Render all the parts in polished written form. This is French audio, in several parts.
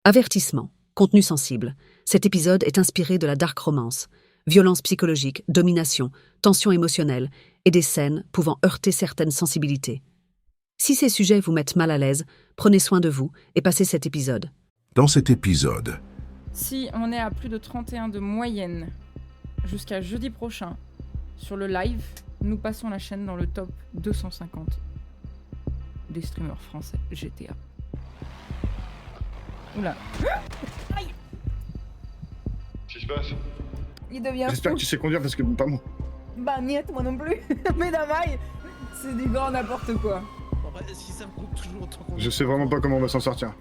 Avertissement. Contenu sensible. Cet épisode est inspiré de la dark romance. Violence psychologique, domination, tension émotionnelle et des scènes pouvant heurter certaines sensibilités. Si ces sujets vous mettent mal à l'aise, prenez soin de vous et passez cet épisode. Dans cet épisode, Si on est à plus de 31 de moyenne jusqu'à jeudi prochain sur le live, nous passons la chaîne dans le top 250 des streamers français GTA. Oula. Qu'est-ce qui se passe? Il devient J'espère fou. que tu sais conduire parce que pas moi. Bah niet, moi non plus. Mais Damaï, c'est du grand n'importe quoi. Bon, bah, si ça me coupe toujours autant qu'on... Je sais vraiment pas comment on va s'en sortir.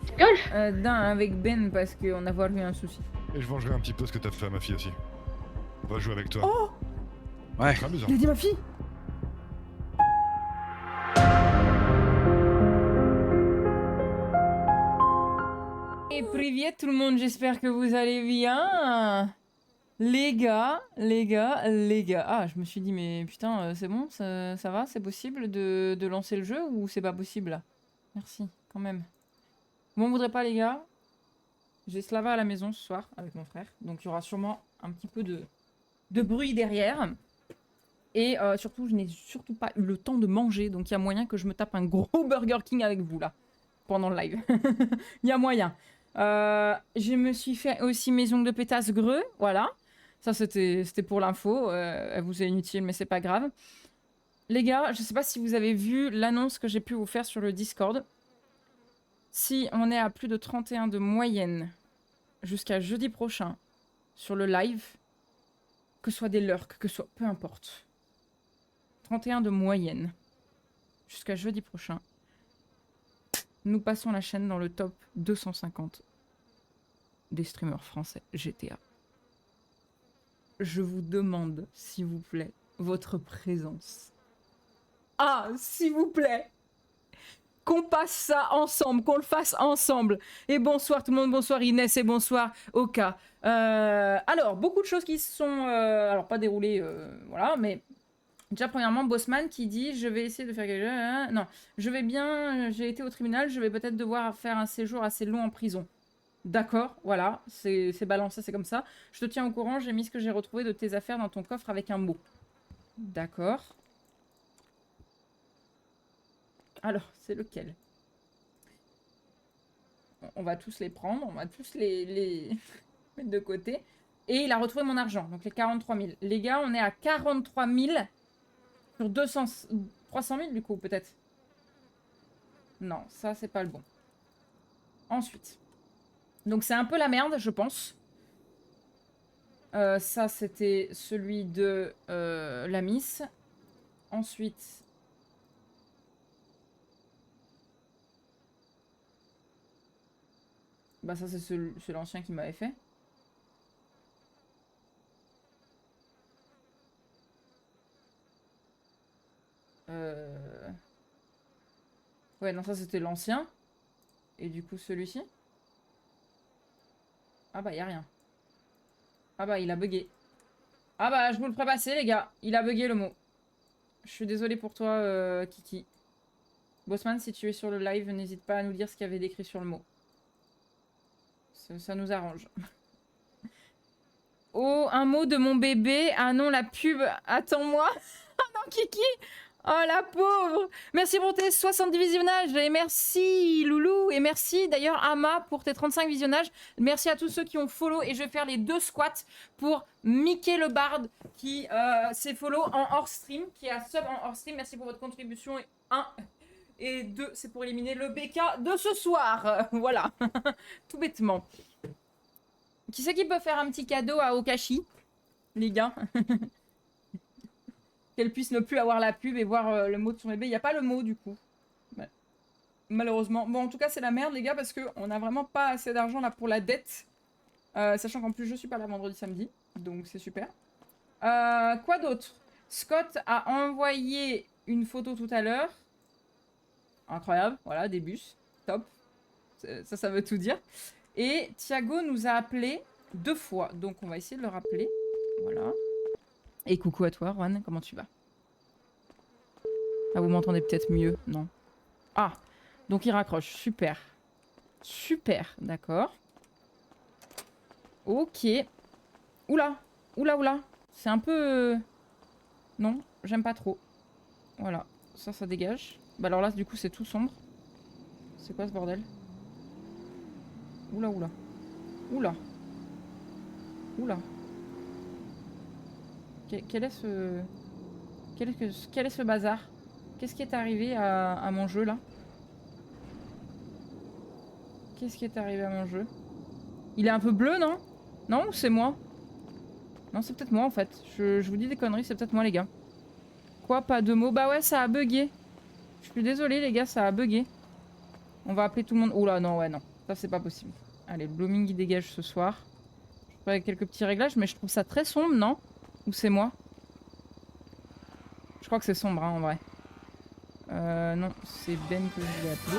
D'un avec Ben parce qu'on a eu un souci. Et je vengerai un petit peu ce que t'as fait à ma fille aussi. On va jouer avec toi. Oh, Ouais. Très amusant. il a dit ma fille. Et privet tout le monde, j'espère que vous allez bien. Les gars. Ah, je me suis dit, mais putain, c'est bon, ça va, c'est possible de lancer le jeu ou c'est pas possible là? Merci, quand même. Bon, on voudrait pas, les gars. J'ai Slava à la maison ce soir avec mon frère, donc il y aura sûrement un petit peu de bruit derrière. Et surtout, je n'ai surtout pas eu le temps de manger, donc il y a moyen que je me tape un gros Burger King avec vous là, pendant le live. Il y a moyen. Je me suis fait aussi mes ongles de pétasse greux, voilà. Ça, c'était pour l'info. Elle vous est inutile, mais c'est pas grave. Les gars, je sais pas si vous avez vu l'annonce que j'ai pu vous faire sur le Discord. Si on est à plus de 31 de moyenne jusqu'à jeudi prochain sur le live, que ce soit des lurks, que ce soit... peu importe. 31 de moyenne jusqu'à jeudi prochain, nous passons la chaîne dans le top 250 des streamers français GTA. Je vous demande, s'il vous plaît, votre présence. Ah, s'il vous plaît, qu'on passe ça ensemble, qu'on le fasse ensemble. Et bonsoir tout le monde, bonsoir Inès et bonsoir Oka. Alors, beaucoup de choses qui se sont... alors, pas déroulées, voilà, mais... Déjà, premièrement, Bossman qui dit « Je vais essayer de faire quelque chose... » Non, je vais bien... J'ai été au tribunal, je vais peut-être devoir faire un séjour assez long en prison. D'accord, voilà, c'est balancé, c'est comme ça. Je te tiens au courant, j'ai mis ce que j'ai retrouvé de tes affaires dans ton coffre avec un mot. D'accord. Alors, c'est lequel? On va tous les prendre, on va tous les mettre de côté. Et il a retrouvé mon argent, donc les 43 000. Les gars, on est à 43 000 sur 300 000 du coup, peut-être. Non, ça, c'est pas le bon. Ensuite. Donc c'est un peu la merde, je pense. Ça, c'était celui de la Miss. Ensuite... Bah ça, c'est l'ancien qui m'avait fait. Ouais, non, ça, c'était l'ancien. Et du coup, celui-ci. Ah bah, y a rien. Ah bah, il a bugué. Ah bah, je vous le ferai passer, les gars. Il a bugué le mot. Je suis désolée pour toi, Kiki. Bossman, si tu es sur le live, n'hésite pas à nous dire ce qu'il y avait décrit sur le mot. Ça nous arrange. Oh, un mot de mon bébé. Ah non, la pub. Attends-moi. Ah non, Kiki. Oh, la pauvre. Merci pour tes 70 visionnages. Et merci, Loulou. Et merci, d'ailleurs, Ama, pour tes 35 visionnages. Merci à tous ceux qui ont follow. Et je vais faire les 2 squats pour Mickey le Bard, qui s'est follow en hors-stream, qui a sub en hors-stream. Merci pour votre contribution. 1 et 2, c'est pour éliminer le BK de ce soir. Voilà. Tout bêtement. Qui c'est qui peut faire un petit cadeau à Okashi, les gars? Qu'elle puisse ne plus avoir la pub et voir le mot de son bébé. Il n'y a pas le mot, du coup. Malheureusement. Bon, en tout cas, c'est la merde, les gars, parce qu'on n'a vraiment pas assez d'argent là pour la dette. Sachant qu'en plus, je suis pas là vendredi, samedi. Donc, c'est super. Quoi d'autre? Scott a envoyé une photo tout à l'heure. Incroyable. Voilà, des bus. Top. Ça veut tout dire. Et Thiago nous a appelé 2 fois. Donc, on va essayer de le rappeler. Voilà. Et coucou à toi, Juan. Comment tu vas? Ah, vous m'entendez peut-être mieux? Non. Ah, donc il raccroche. Super. Super, d'accord. Ok. Oula. Oula, oula. C'est un peu... Non, j'aime pas trop. Voilà. Ça dégage. Bah alors là, du coup, c'est tout sombre. C'est quoi ce bordel? Oula, oula. Oula. Oula. Quel est ce... Quel est ce bazar? Qu'est-ce qui est arrivé à mon jeu, là? Qu'est-ce qui est arrivé à mon jeu? Il est un peu bleu, non? Non, ou c'est moi? Non, c'est peut-être moi, en fait. Je vous dis des conneries, c'est peut-être moi, les gars. Quoi, pas de mots? Bah ouais, ça a bugué. Je suis désolée, les gars, ça a bugué. On va appeler tout le monde. Oula, non, ouais, non. Ça, c'est pas possible. Allez, le blooming, il dégage ce soir. Je ferai avec quelques petits réglages, mais je trouve ça très sombre, non? Ou c'est moi? Je crois que c'est sombre, hein, en vrai. Non, c'est Ben que je vais appeler.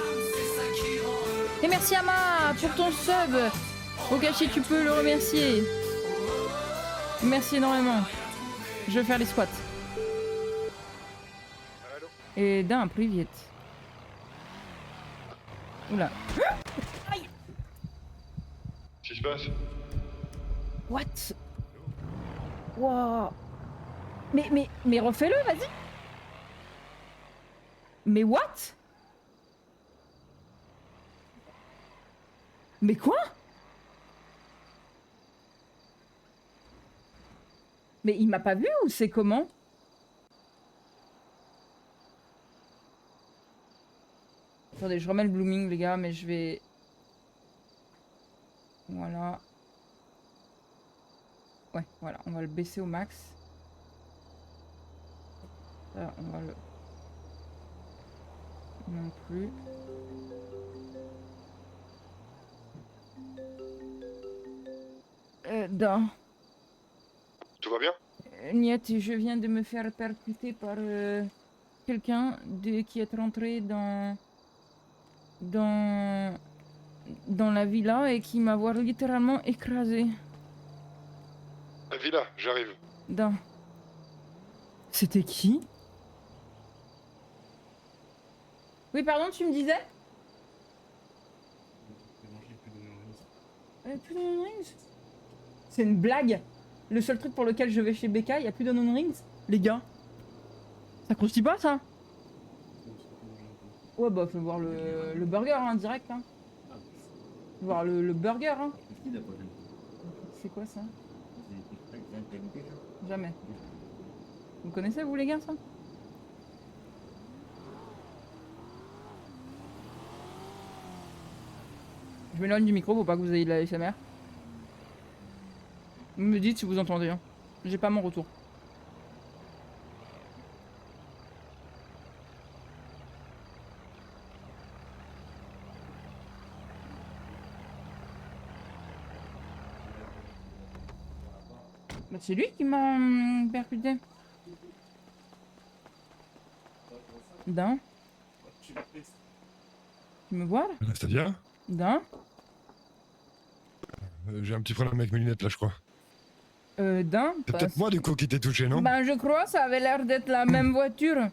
Et merci Ama pour ton sub. Okashi, tu peux le remercier. Merci énormément. Je vais faire les squats. Allô? Et d'un, plus vite. Oula. Qu'est-ce qui se passe? What? Wow. Mais refais-le, vas-y. Mais what? Mais quoi? Mais il m'a pas vu ou c'est comment? Attendez, je remets le blooming, les gars, mais je vais... Voilà. Ouais, voilà, on va le baisser au max. Là, on va le... Non plus. Non. Tout va bien? Niet, je viens de me faire percuter par quelqu'un qui est rentré dans la villa et qui m'a littéralement écrasé. La villa, j'arrive. Dans... C'était qui? Oui, pardon, tu me disais? Plus d'Onion Rings? C'est une blague. Le seul truc pour lequel je vais chez BK, il n'y a plus d'Onion Rings? Les gars. Ça croustille pas, ça? Ouais, bah, faut voir le burger, hein, direct, hein. Faut voir le burger, hein. C'est quoi, ça? Jamais. Vous connaissez, vous, les gars, ça? Je m'éloigne du micro pour pas que vous ayez de la ASMR. Vous me dites si vous entendez, hein. J'ai pas mon retour. Bah, c'est lui qui m'a percuté. D'un. Tu me vois là? C'est-à-dire? D'un. J'ai un petit problème avec mes lunettes là, je crois. D'un. C'est peut-être moi du coup qui t'ai touché, non? Ben je crois, ça avait l'air d'être la même voiture.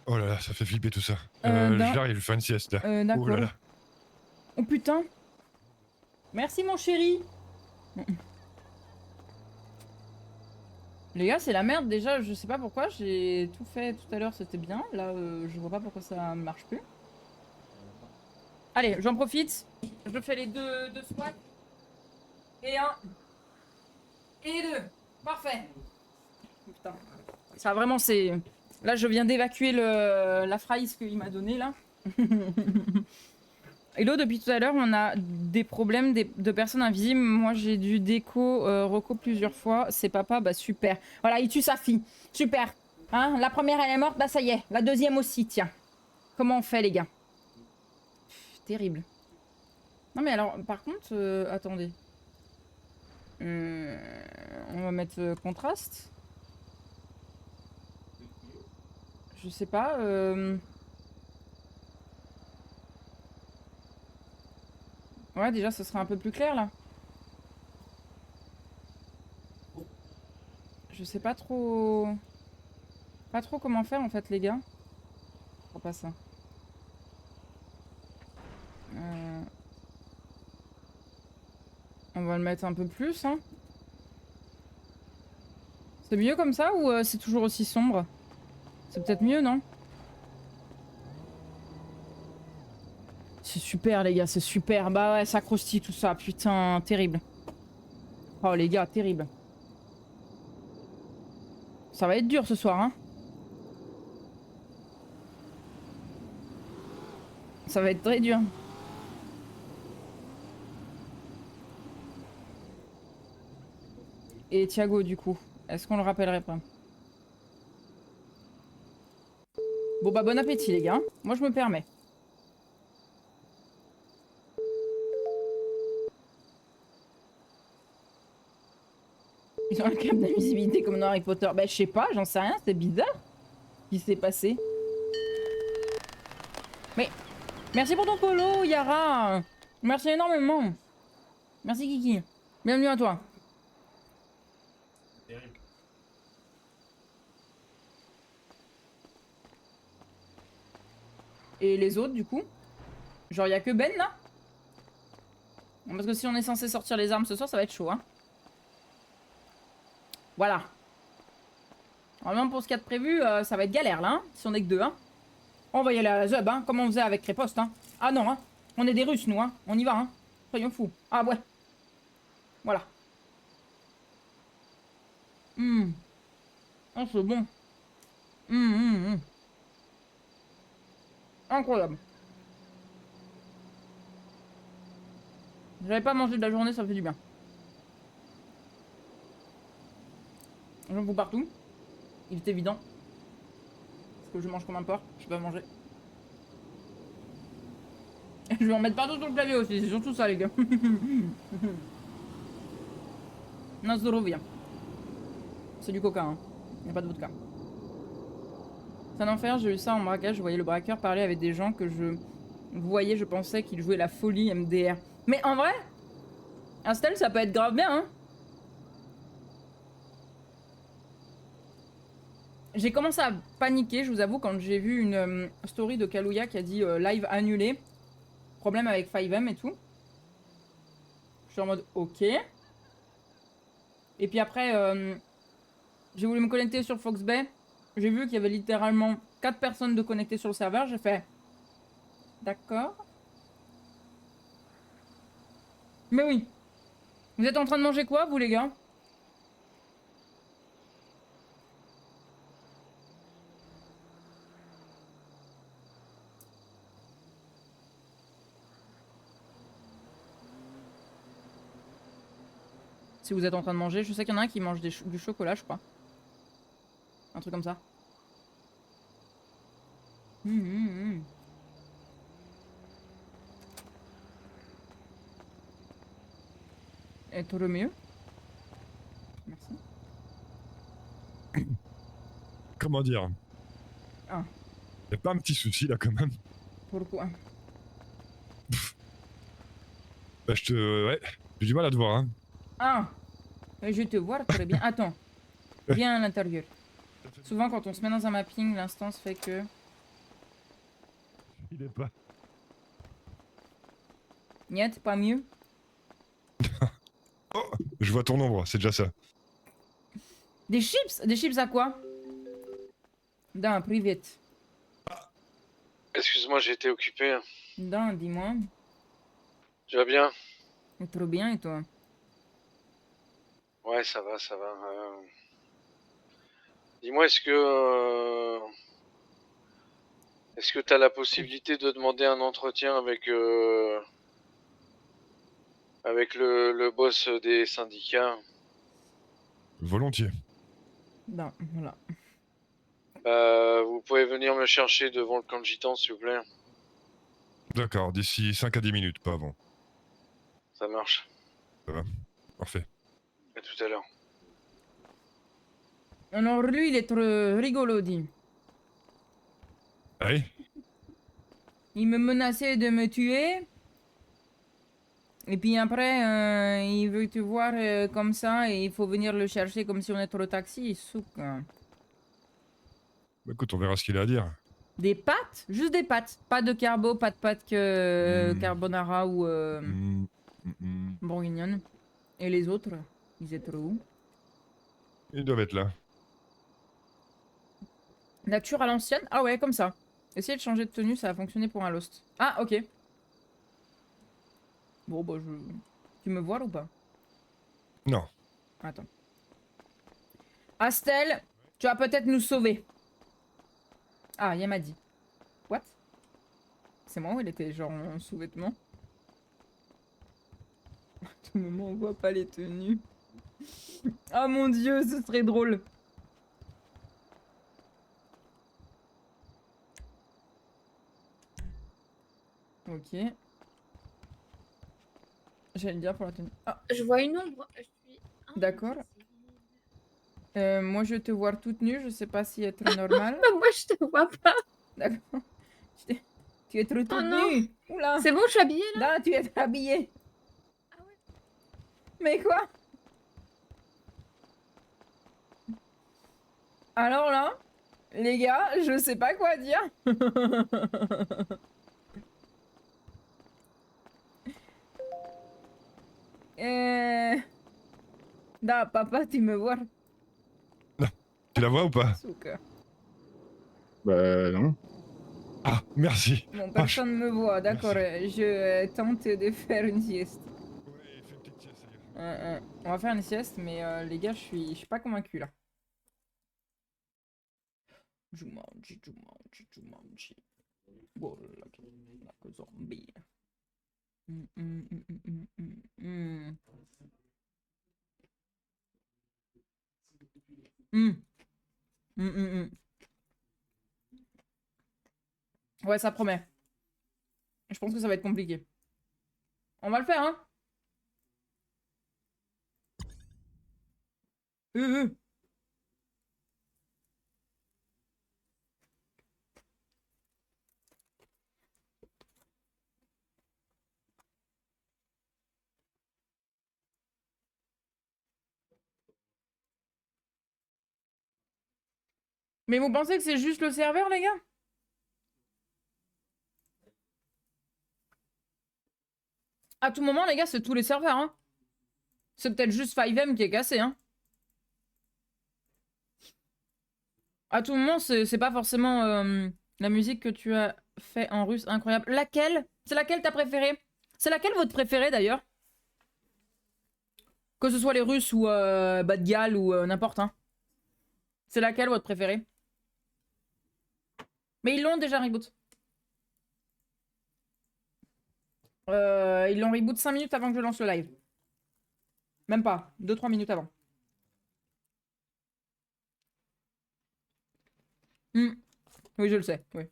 Oh là là, ça fait flipper tout ça. Non. J'arrive, je fais une sieste là. D'accord. Oh là là. Oh putain. Merci mon chéri. Les gars, c'est la merde déjà, je sais pas pourquoi, j'ai tout fait tout à l'heure, c'était bien. Là, je vois pas pourquoi ça marche plus. Allez, j'en profite. Je fais les deux squats. Et un. Et deux. Parfait. Putain. Ça vraiment c'est... Là je viens d'évacuer la fraise qu'il m'a donnée là. Hello, depuis tout à l'heure on a des problèmes de personnes invisibles. Moi j'ai dû reco plusieurs fois. C'est papa, bah super. Voilà, il tue sa fille. Super. Hein, la première elle est morte, bah ça y est. La deuxième aussi, tiens. Comment on fait les gars? Terrible. Non mais alors, par contre, attendez. On va mettre contraste. Je sais pas. Ouais, déjà, ce sera un peu plus clair là. Je sais pas trop. Pas trop comment faire en fait, les gars. Je crois pas ça. On va le mettre un peu plus, hein. C'est mieux comme ça ou c'est toujours aussi sombre? C'est peut-être mieux, non? C'est super, les gars, c'est super. Bah ouais, ça croustille tout ça. Putain, terrible. Oh, les gars, terrible. Ça va être dur ce soir, hein. Ça va être très dur. Et Thiago, du coup, est-ce qu'on le rappellerait pas? Bon bah bon appétit les gars, moi je me permets. Ils ont un câble d'invisibilité comme dans Harry Potter. Bah je sais pas, j'en sais rien, c'est bizarre. Ce qui s'est passé. Mais merci pour ton polo Yara. Merci énormément. Merci Kiki. Bienvenue à toi. Et les autres du coup? Genre y'a que Ben là? Parce que si on est censé sortir les armes ce soir, ça va être chaud hein. Voilà. Normalement pour ce qu'il y a de prévu, ça va être galère là, hein, si on est que deux. Hein. On va y aller à la Zub, hein, comme on faisait avec Créposte. Hein. Ah non, hein. On est des Russes nous, hein. On y va, hein. Soyons fous. Ah ouais. Voilà. Oh c'est bon. Incroyable. J'avais pas mangé de la journée, ça fait du bien. J'en fous partout. Il est évident. Parce que je mange comme un porc, je peux pas manger. Je vais en mettre partout sur le clavier aussi, c'est surtout ça les gars. Non, Zorovia. C'est du coca, hein. Y'a pas de vodka. C'est un enfer, j'ai eu ça en braquage, je voyais le braqueur parler avec des gens que je voyais, je pensais qu'il jouait la folie MDR. Mais en vrai, Astel ça peut être grave bien, hein. J'ai commencé à paniquer, je vous avoue, quand j'ai vu une story de Kalouya qui a dit live annulé. Problème avec 5M et tout. Je suis en mode ok. Et puis après, j'ai voulu me connecter sur Foxbay. J'ai vu qu'il y avait littéralement 4 personnes de connectées sur le serveur. J'ai fait d'accord. Mais oui. Vous êtes en train de manger quoi, vous les gars? Si vous êtes en train de manger, je sais qu'il y en a un qui mange du chocolat, je crois. Un truc comme ça. Et tout le mieux. Merci. Comment dire? Ah. Y'a pas un petit souci là quand même? Pourquoi? Bah je te... Ouais, j'ai du mal à te voir hein. Ah. Je vais te voir très bien. Attends. Viens à l'intérieur. Souvent quand on se met dans un mapping, l'instance fait que... Il est pas... Niet, pas mieux. Oh, je vois ton ombre, c'est déjà ça. Des chips? Des chips à quoi? D'un, private. Excuse-moi, j'ai été occupé. D'un, dis-moi. Tu vas bien? Trop bien et toi? Ouais, ça va, ça va. Dis-moi, est-ce que t'as la possibilité de demander un entretien avec le boss des syndicats? Volontiers. Non, voilà. Vous pouvez venir me chercher devant le camp de gitans, s'il vous plaît. D'accord, d'ici 5 à 10 minutes, pas avant. Ça marche. Ça va. Parfait. À tout à l'heure. Alors lui, il est trop rigolo, dit. Allez. Il me menaçait de me tuer. Et puis après, il veut te voir comme ça et il faut venir le chercher comme si on était au taxi. Souk. Bah écoute, on verra ce qu'il a à dire. Des pâtes? Juste des pâtes. Pas de carbo, pas de pâtes que carbonara ou bourguignonne. Et les autres, ils étaient où? Ils doivent être là. Nature à l'ancienne? Ah ouais, comme ça. Essayez de changer de tenue, ça va fonctionner pour un Lost. Ah, ok. Bon, bah, tu me vois là ou pas? Non. Attends. Astel, tu vas peut-être nous sauver. Ah, Yam a dit. What? C'est moi ou elle était genre en sous-vêtements? À tout moment, on voit pas les tenues. Ah mon dieu, ce serait drôle. Ok. J'allais le dire pour la tenue. Ah, Je vois une ombre. Je suis d'accord. Moi, je te vois toute nue, je sais pas si être normal. Bah, moi, je te vois pas. D'accord. Tu es trop toute non. nue. Oula. C'est bon, je suis habillée là. Là, tu es habillée. Ah ouais. Mais quoi? Alors là, les gars, je sais pas quoi dire. Da, papa, tu me vois? Tu la vois ou pas? Souka. Bah non. Ah, merci. Bon, Ah, je- personne me voit, d'accord. Je tente de faire une sieste. Ouais, fais une petite sieste, ça ira. On va faire une sieste, mais les gars, je suis pas convaincu là. Jumanji, Jumanji, Jumanji. Oh là là, que zombie. Mm, mm, mm, mm, mm, mm. Mm. Mm, mm, mm. Ouais, ça promet. Je pense que ça va être compliqué. On va le faire, hein? Euh, euh. Mais vous pensez que c'est juste le serveur, les gars? À tout moment, les gars, c'est tous les serveurs, hein? C'est peut-être juste 5M qui est cassé, hein? À tout moment, c'est pas forcément la musique que tu as fait en russe incroyable. Laquelle? C'est laquelle ta préférée? C'est laquelle votre préférée d'ailleurs? Que ce soit les Russes ou Bad Gal ou n'importe, hein. C'est laquelle votre préférée? Mais ils l'ont déjà reboot. Ils l'ont reboot 5 minutes avant que je lance le live. Même pas, 2-3 minutes avant. Hmm. Oui, je le sais, oui.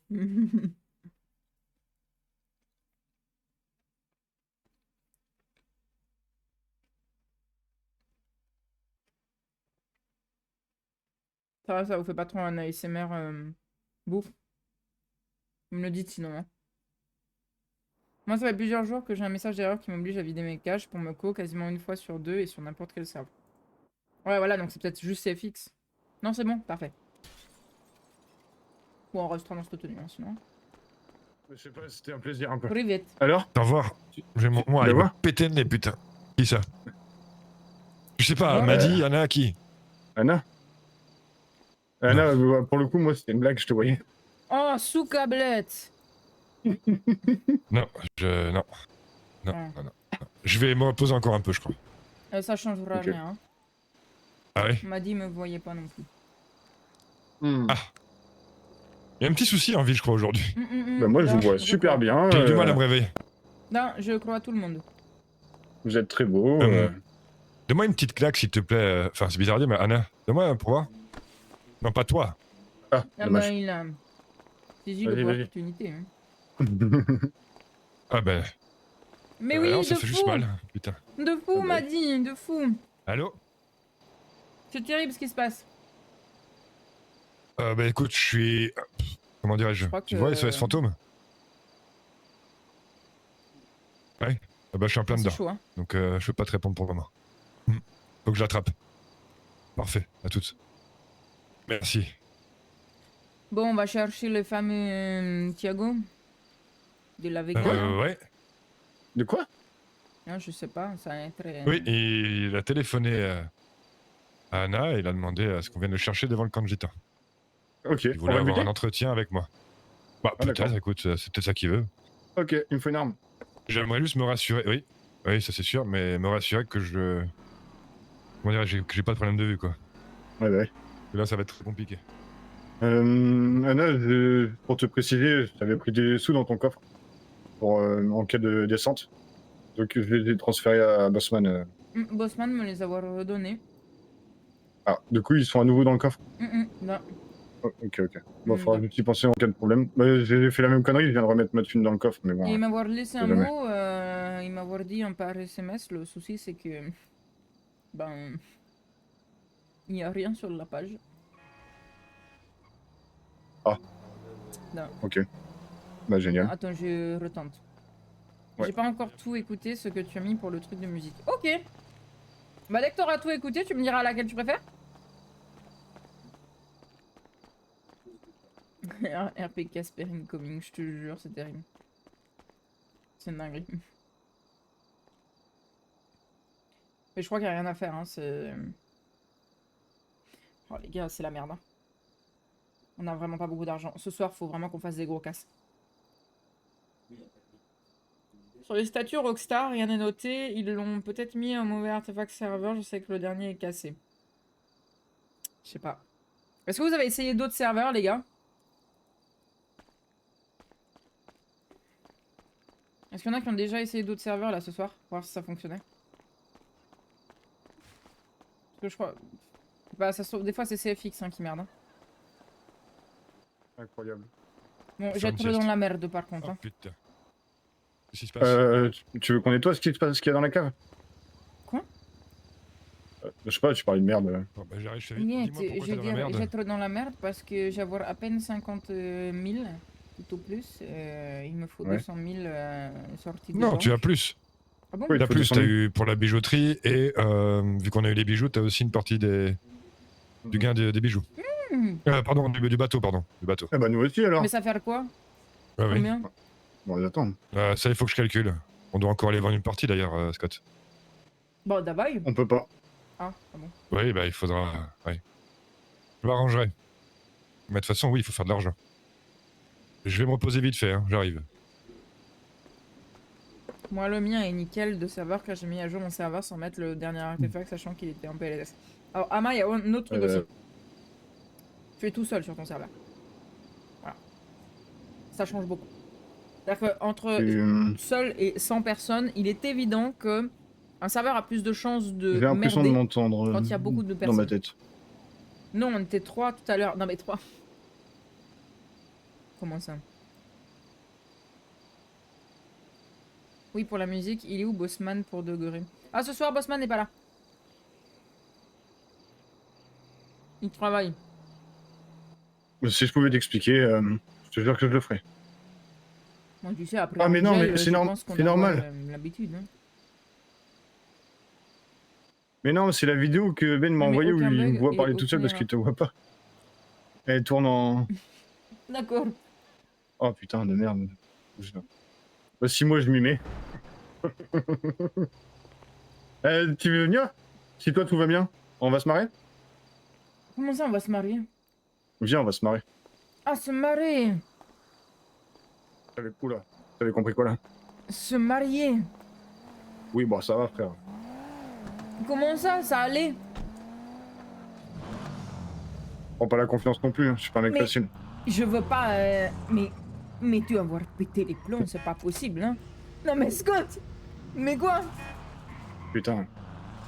Ça vous fait pas trop un ASMR bouffe? Vous me le dites sinon, hein. Moi, ça fait plusieurs jours que j'ai un message d'erreur qui m'oblige à vider mes caches pour me co quasiment une fois sur deux et sur n'importe quel serveur. Ouais, voilà, donc c'est peut-être juste CFX. Non, c'est bon, parfait. Bon, on restera dans cette tenue, hein, sinon. Je sais pas, c'était un plaisir un peu. Privet. Alors? Au revoir. Moi, Tu la il vois? m'a pété le nez, putain. Qui ça? Je sais pas, Ouais. m'a dit, Anna, qui? Anna? Anna, pour le coup, moi, c'était une blague, je te voyais. Oh, sous-cablette. Non, je. Non. Non, Ah. non, non. Je vais me reposer encore un peu, je crois. Ça changera Ok. rien. Hein. Ah ouais? M'a dit, me voyait pas non plus. Hmm. Ah. Il y a un petit souci en ville, je crois, aujourd'hui. Bah, moi, je Non, vous vois super crois. bien. J'ai du mal à me réveiller. Non, je crois à tout le monde. Vous êtes très beau. Donne-moi une petite claque, s'il te plaît. Enfin, c'est bizarre à dire, mais Anna, donne-moi pour voir. Non, pas toi. Ah, Ah dommage. bah, il a saisi Vas-y, vas-y. l'opportunité. Hein. Ah ben. Mais oui, non, de ça fait juste fou. mal, putain. De fou, Ah bah. m'a dit, de fou. Allô? C'est terrible ce qui se passe. Bah écoute, je suis. Comment dirais-je? Je crois Tu que- vois SOS Fantôme? Ouais. Ah bah je suis en plein C'est dedans. chaud, hein. Donc je peux pas te répondre pour le moment. Faut que je l'attrape. Parfait, à toutes. Merci. Bon, on va chercher le fameux Thiago de la Vega. Ouais. De quoi? Ah, je sais pas, ça est très... Oui, et il a téléphoné à Anna et il a demandé à ce qu'on vienne le chercher devant le camp de gitans. Ok, Il on voulait va le avoir buter. un entretien avec moi. Bah, Ah, peut-être, d'accord. écoute, c'est peut-être ça qu'il veut. Ok, il me faut une arme. J'aimerais juste me rassurer, oui, oui, ça c'est sûr, mais me rassurer que je. Comment dire, que j'ai pas de problème de vue, quoi. Ouais, ouais. Et là, ça va être très compliqué. Anna, pour te préciser, j'avais pris des sous dans ton coffre pour, en cas de descente. Donc je les ai transférés à Bossman. Bossman me les avoir redonnés. Ah, du coup, ils sont à nouveau dans le coffre. Non. Oh, ok, ok. Bon, faudra Non. juste y penser en cas de problème. Bah, j'ai fait la même connerie, je viens de remettre ma thune dans le coffre, mais bon. Et il m'avoir laissé un jamais. mot, il m'avoir dit par SMS, le souci c'est que... Ben... Il n'y a rien sur la page. Ah. Non. Ok. Bah, génial. Attends, je retente. Ouais. J'ai pas encore tout écouté ce que tu as mis pour le truc de musique. Ok. Bah dès que t'auras tout écouté, tu me diras laquelle tu préfères. RP Casper incoming, je te jure, c'est terrible. C'est une dinguerie. Mais je crois qu'il n'y a rien à faire, hein, c'est... Oh les gars, c'est la merde. Hein. On a vraiment pas beaucoup d'argent. Ce soir, faut vraiment qu'on fasse des gros casses. Sur les statuts Rockstar, rien n'est noté. Ils l'ont peut-être mis un mauvais artefact serveur. Je sais que le dernier est cassé. Je sais pas. Est-ce que vous avez essayé d'autres serveurs, les gars? Est-ce qu'il y en a qui ont déjà essayé d'autres serveurs, là, ce soir? Pour voir si ça fonctionnait. Parce que je crois... Bah, ça se trouve... Des fois, c'est CFX hein, qui merde. Hein. Incroyable. Bon, Faire j'ai une trop dans sieste. la merde, par contre. Oh Hein. putain. Qu'est-ce qui se passe? Tu veux qu'on nettoie ce qu'il y a dans la cave? Quoi? Je sais pas, tu parlais de merde. Bon, bah, j'arrive, je fais vite. Niet, Dis-moi pourquoi je t'es veux dans la dire, merde. j'ai trop dans la merde parce que j'ai avoir à peine 50 000, tout au plus. Il me faut Ouais. 200 000 sorties de Non, tu as banque. plus. Ah bon? Oui, T'as faut plus, 200 t'as 000. eu pour la bijouterie et vu qu'on a eu les bijoux, t'as aussi une partie du gain des bijoux. Hmm. Pardon, du bateau, pardon. Du bateau. Eh bah, nous aussi alors. Mais ça fait quoi? Ouais, oui. Combien? Bon, attends. Ça, il faut que je calcule. On doit encore aller vendre une partie d'ailleurs, Scott. Bon, d'abord. On peut pas. Ah bon. Oui, bah il faudra. Ouais. Je m'arrangerai. Mais de toute façon, oui, il faut faire de l'argent. Je vais me reposer vite fait, hein, j'arrive. Moi, le mien est nickel de serveur car j'ai mis à jour mon serveur sans mettre le dernier artefact, sachant qu'il était en PLS. Alors, Ama, il y a un autre truc aussi. Tu es tout seul sur ton serveur. Voilà. Ça change beaucoup. C'est-à-dire qu'entre seul et 100 personnes, il est évident que un serveur a plus de chances de J'ai l'impression de merder m'entendre quand il y a beaucoup de dans ma personnes. tête. Non, on était 3 tout à l'heure. Non, mais 3. Comment ça? Oui, pour la musique. Il est où Bossman pour Degré? Ah, ce soir, Bossman n'est pas là. Il travaille. Si je pouvais t'expliquer, je te jure que je le ferais. Bon, tu sais, après Ah, mais non, Angel, mais c'est je norm- pense qu'on c'est a normal. l'habitude. Hein. Mais non, c'est la vidéo que Ben m'a Mais envoyée où aucun il me bug voit et parler tout seul aucune parce qu'il erreur. te voit pas. Elle tourne en... D'accord. Oh putain de merde. Bah, si moi je m'y mets. Tu veux venir? Si toi tout va bien, on va se marrer? Comment ça, on va se marier? Viens, on va se marrer. Ah, se marier! T'avais oula, t'avais compris quoi là? Se marier! Oui, bon, ça va, frère. Comment ça, ça allait? Prends pas la confiance non plus, hein. Je suis pas un mec Mais- facile. Je veux pas. Mais tu vas avoir pété les plombs, c'est pas possible, hein? Non, mais Scott! Mais quoi? Putain.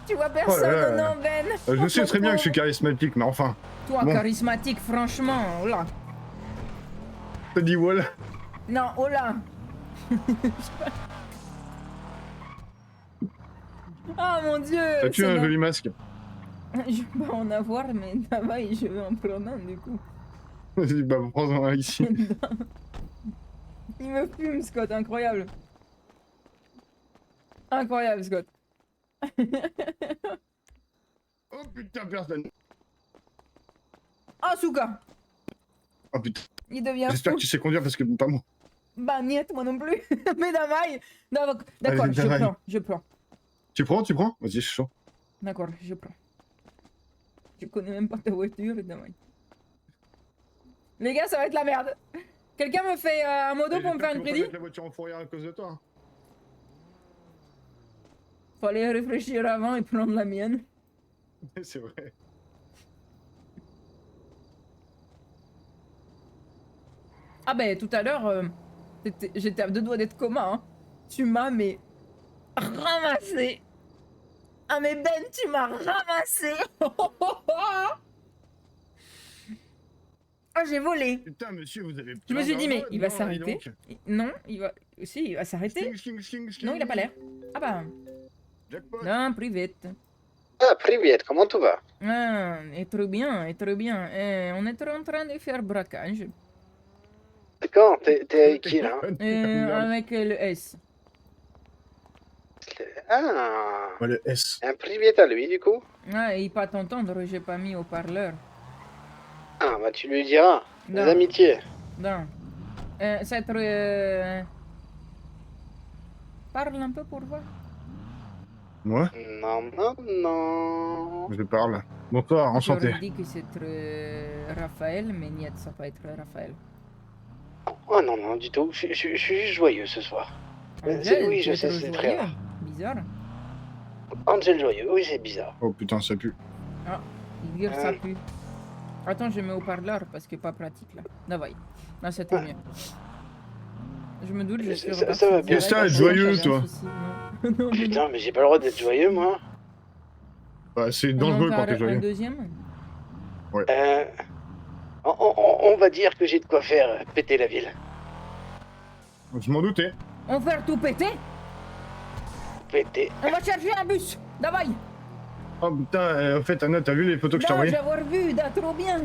Tu vois personne, Oh là là. non, Ben? Je sais très bien que je suis charismatique, mais enfin. Toi, Bon. charismatique, franchement, oh là. T'as dit voilà. Non, oh là. Ah mon dieu! As-tu c'est un non- joli masque? Je vais pas en avoir, mais travail, je vais en prendre un du coup. Vas-y, bah prends-en un ici. Il me fume, Scott, incroyable. Incroyable, Scott. Oh putain, personne. Ah, Souka! Oh putain. Il devient J'espère fou. que tu sais conduire parce que pas moi. Bah, niet, moi non plus. Mais damai. D'accord, Allez, damai. je prends. Tu prends? Vas-y, je suis chaud. D'accord, je prends. Je connais même pas ta voiture, damai. Les gars, ça va être la merde. Quelqu'un me fait un modo pour me faire une crédit? La voiture en fourrière à cause de toi. Fallait réfléchir avant et prendre la mienne. C'est vrai. Ah ben tout à l'heure, j'étais à deux doigts d'être coma. Hein. Tu m'as mais ramassé. Ah mais Ben, tu m'as ramassé. Ah j'ai volé. Putain, monsieur, vous avez. Je me suis dit mais il va Non, dis s'arrêter. donc. Non, il va. Si, il va s'arrêter. Non, il a pas l'air. Ah bah. Jackpot. Non, private. Ah, привет, comment tout va? Ah, et très bien, et très bien. On est en train de faire braquage. D'accord, t'es avec qui là? Avec le S. Ah, Ouais, le S. un привет à lui du coup? Ah, il pas t'entendre, j'ai pas mis au parleur. Ah, bah tu lui diras. Des Non. amitiés. Non. C'est Parle un peu pour voir. Moi, Non, non, non. je parle. Bonsoir, enchanté. J'aurais dit que c'est Raphaël, mais niet, ça peut être Raphaël. Oh non, non, du tout. Je suis juste joyeux ce soir. Angel, oui, tu je es sais, trop c'est très joyeux. rare. Bizarre. Angel joyeux, oui, c'est bizarre. Oh putain, ça pue. Ah, dire ça pue. Attends, je mets au parleur parce que pas pratique là. Là, voyez. Là, c'était mieux. Je me doute, je suis Ça reparti va bien. direct. Qu'est-ce que t'as, Attends, joyeux, j'avais un toi souci, non. Non, mais Putain, mais j'ai pas le droit d'être joyeux, moi. Bah, c'est non. dangereux On en quand t'es fait un joyeux. deuxième. On va dire que j'ai de quoi faire péter la ville. Je m'en doutais. On va faire tout péter. Péter. On va chercher un bus. Davai. Oh putain, en fait, Anna, t'as vu les photos que je t'ai Non, envoyées? j'avais revu, trop bien.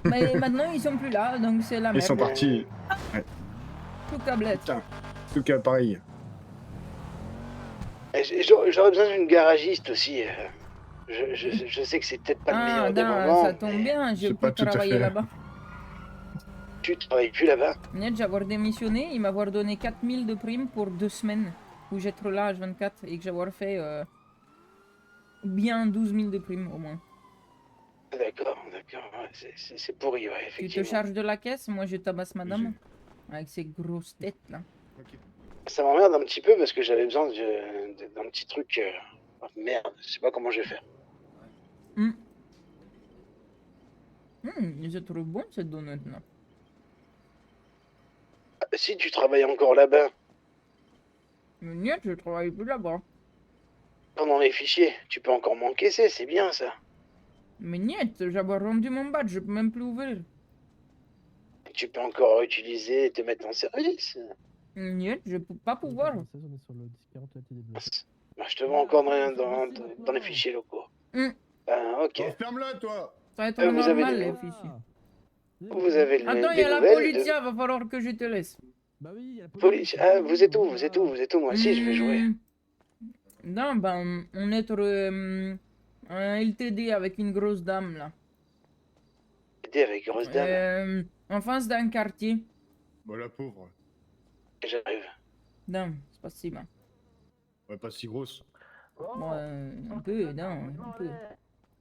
Mais maintenant, ils sont plus là, donc c'est la Ils merde. sont partis. Tout câblette. Putain, tout cas pareil. J'aurais besoin d'une garagiste aussi. Je sais que c'est peut-être pas le meilleur Ah, des non, moments. ça tombe bien, j'ai c'est pas pu tout à travailler fait. là-bas. Tu travailles plus là-bas? Net, j'avoir démissionné, il m'avoir donné 4000 de primes pour 2 semaines où j'étais là à 24 et que j'avoir fait bien 12 000 de primes au moins. D'accord, ouais, c'est pourri, ouais, Tu te effectivement. charges de la caisse, moi je tabasse madame avec ses grosses têtes là. Ça m'emmerde un petit peu parce que j'avais besoin d'un petit truc. Oh, merde, je sais pas comment je vais faire. C'est trop bon cette donut là. Ah, si tu travailles encore là-bas, Mais niet, je travaille plus là-bas. pendant les fichiers, tu peux encore m'encaisser, c'est bien ça. Mais niet, j'avais rendu mon badge, je peux même plus ouvrir. Tu peux encore utiliser et te mettre en service. Niet, je peux pas pouvoir. Bah, je te vois encore dans les fichiers locaux. Ok. Oh, ferme-la, toi. Ça va être vous avez normal des- les fichiers. Vous avez Attends, il y des a la nouvelles policia, va falloir que je te laisse. Bah oui, il y a la Police. Ah, vous êtes où? Moi aussi, je vais jouer. Non, ben, on est un LTD avec une grosse dame là. Aider avec grosse dame. En face d'un quartier. Bon, la pauvre. J'arrive. Non, c'est pas si mal. Ouais, pas si grosse. Bon, un peu, non, un peu.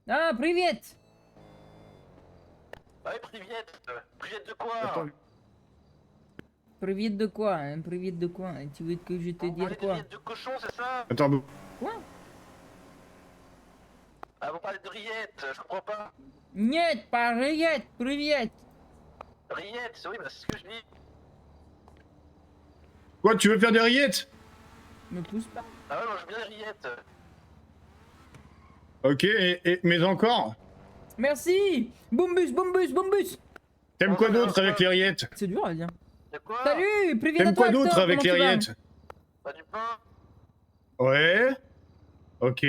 Ah, привет! Ouais, Priviet. Priviet de quoi? Attends, Привет de quoi, hein? Привет de quoi? Hein? Tu veux que je te Vous dise parlez de quoi? rillettes de cochon, c'est ça? attends, bon. Ah, vous parlez de rillettes, je comprends pas. Нет, pas привет, привет! Rillettes, oui, bah c'est ce que je dis. Quoi, tu veux faire des rillettes? Me pousse pas. Ah ouais, moi je veux bien les rillettes. Ok, mais encore? Merci! Boombus, boombus, boombus! T'aimes quoi d'autre avec les rillettes? C'est dur à dire. Y'a quoi? Salut! Привет à T'aimes toi, quoi d'autre Hector, avec les comment tu vas? rillettes? Bah du pain. Ouais. Ok.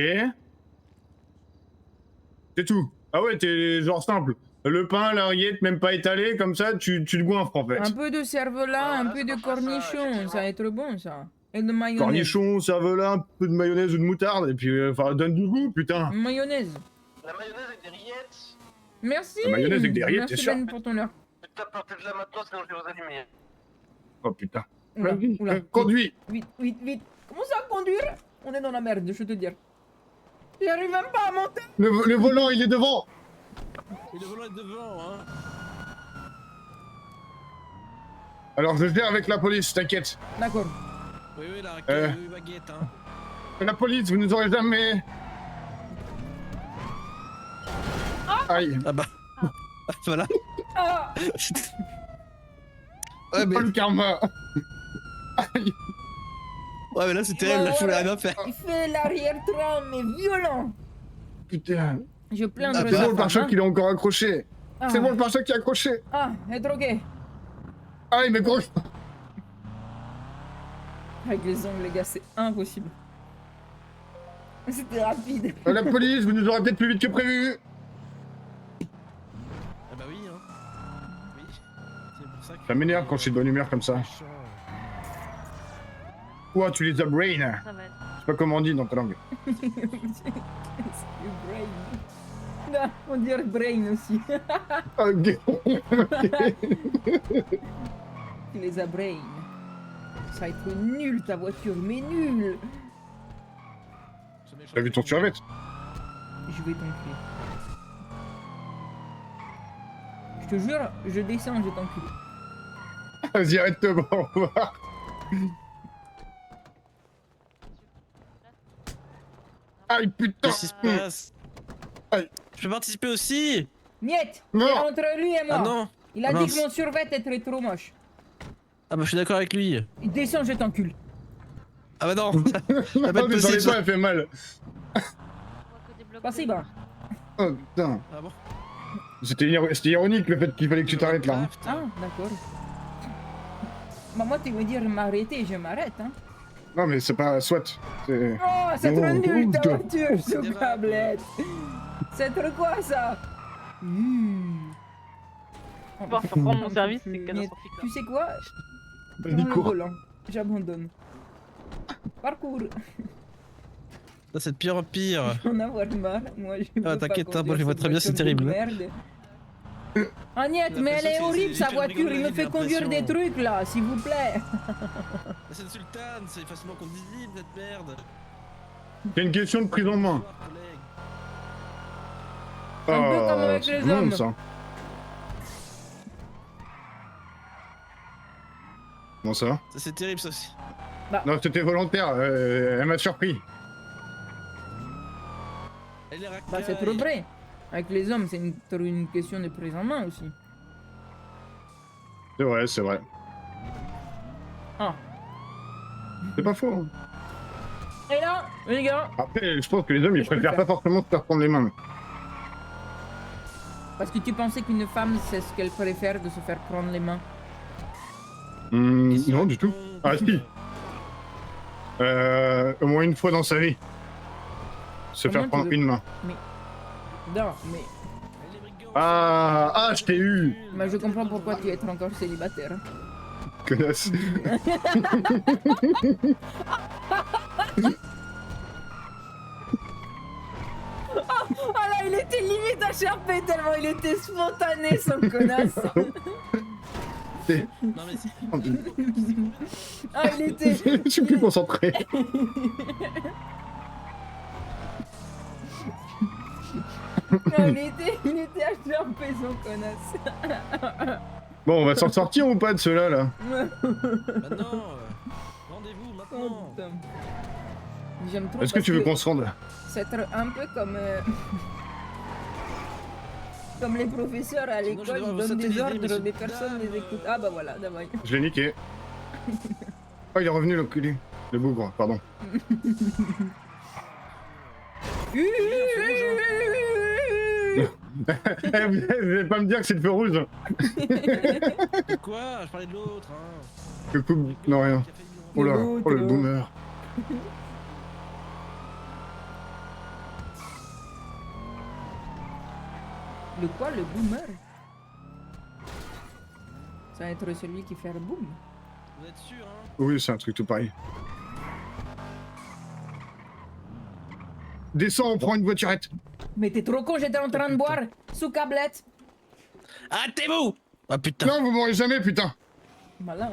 C'est tout. Ah ouais, t'es genre simple. Le pain, la rillette, même pas étalé, comme ça, tu te goinfres en fait. Un peu de cervelas, un Voilà, peu c'est de pour faire ça, cornichon, effectivement. ça va être bon ça. Et de mayonnaise. Cornichon, cervelas, un peu de mayonnaise ou de moutarde, et puis, enfin, donne du goût, putain. Mayonnaise. La mayonnaise avec des rillettes. Merci! La mayonnaise avec des rillettes, Merci t'es sûr? Ben pour ton heure. Putain, partez de là maintenant, sinon je vais vous allumer. Oh putain. Oula, Vas-y, oula. conduis. Vite, vite, vite. Comment ça conduire? On est dans la merde, je te dire. J'arrive même pas à monter. Le volant, il est devant. Et le volant est devant, hein. Alors je gère avec la police, t'inquiète. D'accord. Oui, oui, la Euh. baguette, hein. La police, vous nous aurez jamais... Aïe. Ah bah. Voilà. Ah, Ouais, mais, Oh le karma. Aïe. ouais, mais là, c'était elle, là, je voulais rien faire. il fait l'arrière-train, mais violent. Putain. Je plaindre Ah, C'est sa bon, le femme, pare-choc, hein. il est encore accroché. Ah. C'est bon, le pare-choc qui est accroché. Ah, elle est droguée. Aïe, mais gros. Avec les ongles, les gars, c'est impossible. C'était rapide. La police, vous nous aurez peut-être plus vite que prévu. Ah bah oui, hein. Oui. C'est pour ça que... Ça m'énerve quand je suis de bonne humeur comme ça. Méchant. Ouah, tu les as brain. Ça va être. Je sais pas comment on dit dans ta langue. C'est brain. Non, on dirait brain aussi. Ok. Tu les as brain. Ça va être nul ta voiture, mais nul. Ce méchant. T'as vu ton survêt? Je vais t'enculer. Je te jure, je descends, je t'encule. Vas-y, arrête de me revoir. Aïe, putain. Qu'est-ce qui se passe? Aïe. Je peux participer aussi? Niet, Non. c'est entre lui et moi. Ah non. Il a Ah, dit mince. que mon survêt était trop moche. Ah bah je suis d'accord avec lui. Il descend, je t'encule. Ah bah non. Non, pas être désolé possible, pas, elle fait mal. Possible. Oh putain. Ah bon? C'était ironique le fait qu'il fallait que tu t'arrêtes là. hein. Ah, d'accord. Bah moi, tu veux dire m'arrêter, je m'arrête, hein. Non, mais c'est pas. Soit. C'est. Oh, c'est trop Oh, nul ta putain. voiture, C'est sous des câblette. C'est trop quoi ça? On pouvoir faire prendre mon service, c'est catastrophique. Tu sais quoi? Vas-y, Prends le cours. volant. J'abandonne. Parcours. Ça c'est de pire en pire. J'en ai avoir marre. Moi, je veux pas t'inquiète, hein, moi, conduire je vois cette très bien, c'est voiture de terrible. Merde. Agnette, mais elle est l'impression que horrible c'est sa juste voiture. rigoler, Il me j'ai fait conduire des l'impression. trucs là, s'il vous plaît. C'est une sultane, c'est facilement conduisible cette merde. C'est une question de prise en main. Un peu comme avec c'est les bon, hommes. ça. Bon, ça va? Ça c'est terrible ça aussi. Non, c'était volontaire. Elle m'a surpris. Elle est racaille. Bah, c'est trop vrai. Avec les hommes, c'est une question de prise en main aussi. C'est vrai, c'est vrai. Ah. C'est pas faux. hein. Et là, les gars, Après, je pense que les hommes, ils Je peux le préfèrent faire. pas forcément se faire prendre les mains. parce que tu pensais qu'une femme, c'est ce qu'elle préfère de se faire prendre les mains. Non, du tout. Ah, si. Au moins une fois dans sa vie. Se Comment faire tu prendre veux- une main. Non, mais Ah, je t'ai eu. mais je comprends pourquoi tu es encore célibataire. Connasse. Ah là, il était limite HRP tellement il était spontané, son connasse. Non mais c'est... Ah, il était... Je suis plus concentré. Ah, il était HRP, son connasse. Bon, on va s'en sortir ou pas de ceux-là, là? Maintenant, rendez-vous Oh, maintenant. putain. J'aime trop. Est-ce que parce tu veux qu'on se rende? C'est un peu comme... comme les professeurs à Sinon, je l'école, vais ils devoir donnent des satelliser, ordres, monsieur mais personne ne les Dame. écoute. Ah bah voilà, d'abord. Je l'ai niqué. Oh, il est revenu, l'enculé. Le bougre, pardon. Eh, vous allez pas me dire que c'est le feu rouge. De quoi? Je parlais de l'autre, hein. Le coup... Non, rien. Oh là, oh le boomer. Le quoi, le boomer? Ça va être celui qui fait le boom. Vous êtes sûr, hein? Oui, c'est un truc tout pareil. Descends, on prend une voiturette. Mais t'es trop con, j'étais en train de boire sous câblette. Arrêtez-vous! Ah putain. Non, vous mourrez jamais, putain. Malin.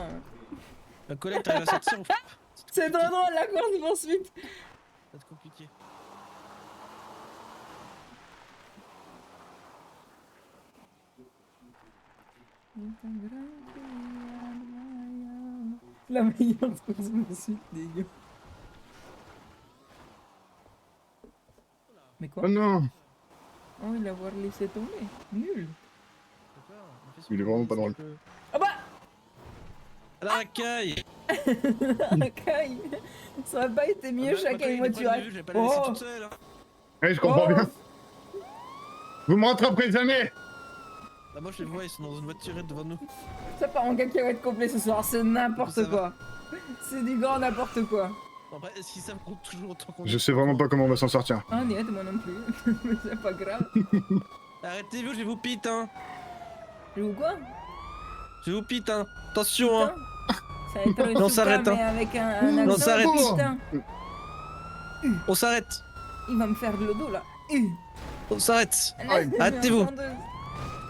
Hein. Ma collègue, t'arrives à sortir ou pas? C'est trop drôle la course poursuite. Ça va être compliqué. La meilleure course poursuite, les gars. Mais quoi? Oh non. Oh, il a avoir laissé tomber. Nul. Il est vraiment pas drôle. Ah bah À la racaille. Caille. Ça aurait pas été mieux chacun une voiture. J'ai pas la laissé Oh. toute seule. Hein. Ouais, je comprends Oh. bien. Vous me rattraperez jamais. Ah, moi je les vois, ils sont dans une voiturette devant nous. Ça part en cacahuète complet ce soir, c'est Ça n'importe va. quoi. C'est du grand n'importe quoi. Bon, après, est-ce qu'ils savent qu'on toujours autant qu'on Je sais vraiment pas comment on va s'en sortir. Ah net, moi non plus. Mais c'est pas grave. Arrêtez-vous, je vais vous pite, hein. Je vous quoi? Je vous pite, hein. Attention, hein. Ça va être le Non, Souka, s'arrête, hein. mais avec un Non, accent, s'arrête. putain. On s'arrête. Il va me faire de l'eau là. On s'arrête. Aïe. Arrêtez-vous.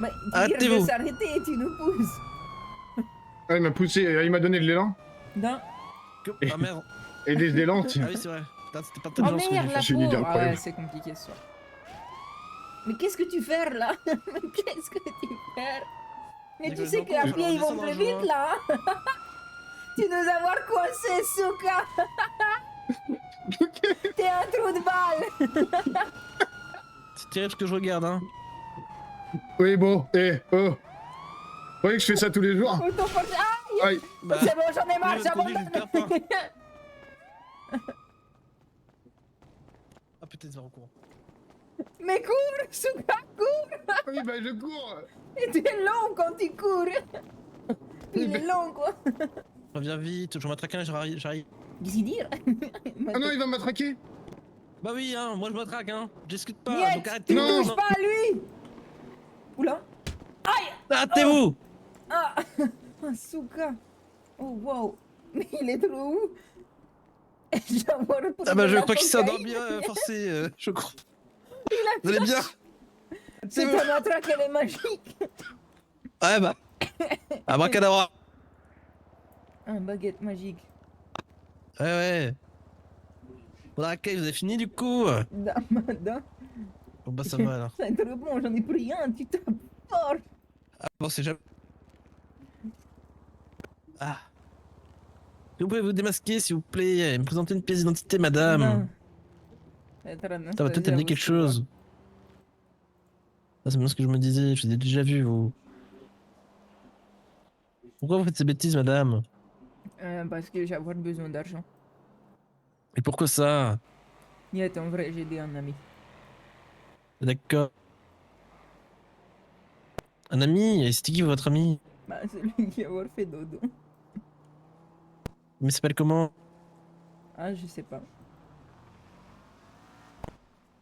Bah, Arrêtez-vous. de s'arrêter et tu nous pousses. Ah, il m'a poussé, il m'a donné de l'élan. Non. Ah merde. Et des élans, Ah tiens. oui, c'est vrai. Putain, c'était pas Oh tellement ce que j'ai merde, la fait. J'ai une idée peau. Ah incroyable. ouais, c'est compliqué ce soir. Mais qu'est-ce que tu fais là? Mais qu'est-ce que tu fais? Mais tu sais que à pied ils vont plus vite là. Tu nous as voir coincé, Souka. T'es un trou de balle. C'est terrible ce que je regarde, hein. Oui, bon, oh. Vous voyez que je fais ça tous les jours? Auto force. Ah, Aïe. Bah, c'est bon, j'en ai marre, oui, votre conduite, je j'abandonne. ne perds pas. Ah, peut-être ça recourt. Mais cours, Souka, cours. Oui, bah je cours. Et tu es long quand tu cours. Il est long quoi. Reviens vite, je m'attraque un, j'arrive. Qu'est-ce qu'il dit? Ah non, il va m'attraquer. Bah oui, hein, moi je m'attraque, hein. Je discute pas, Niet, donc tu arrêtez. Non. touches pas à lui. Oula. Aïe. Arrêtez-vous. Ah, ah, Souka. Oh wow. Mais il est trop où? Ah bah je crois qu'il s'est endormi forcé, je crois. Vous allez bien? C'est ton matraque, elle est magique. Ouais bah. Abracadabra. Un baguette magique. Ouais ouais. Bon la racaille, vous avez fini du coup? Damada. Bon bah ça va alors. C'est trop bon, j'en ai pris un, tu tapes fort. Ah bon c'est jamais... Ah. Vous pouvez vous démasquer s'il vous plaît, me présenter une pièce d'identité madame. Non. Ça va peut-être amener quelque chose. Ah, c'est bien ce que je me disais, je vous ai déjà vu vous. Pourquoi vous faites ces bêtises madame? Parce que j'ai avoir besoin d'argent. Et pourquoi ça? Niet, en vrai, j'ai aidé un ami. D'accord. Un ami? Et c'était qui votre ami? Bah, celui qui a avoir fait dodo. Mais il s'appelle comment? Ah, je sais pas.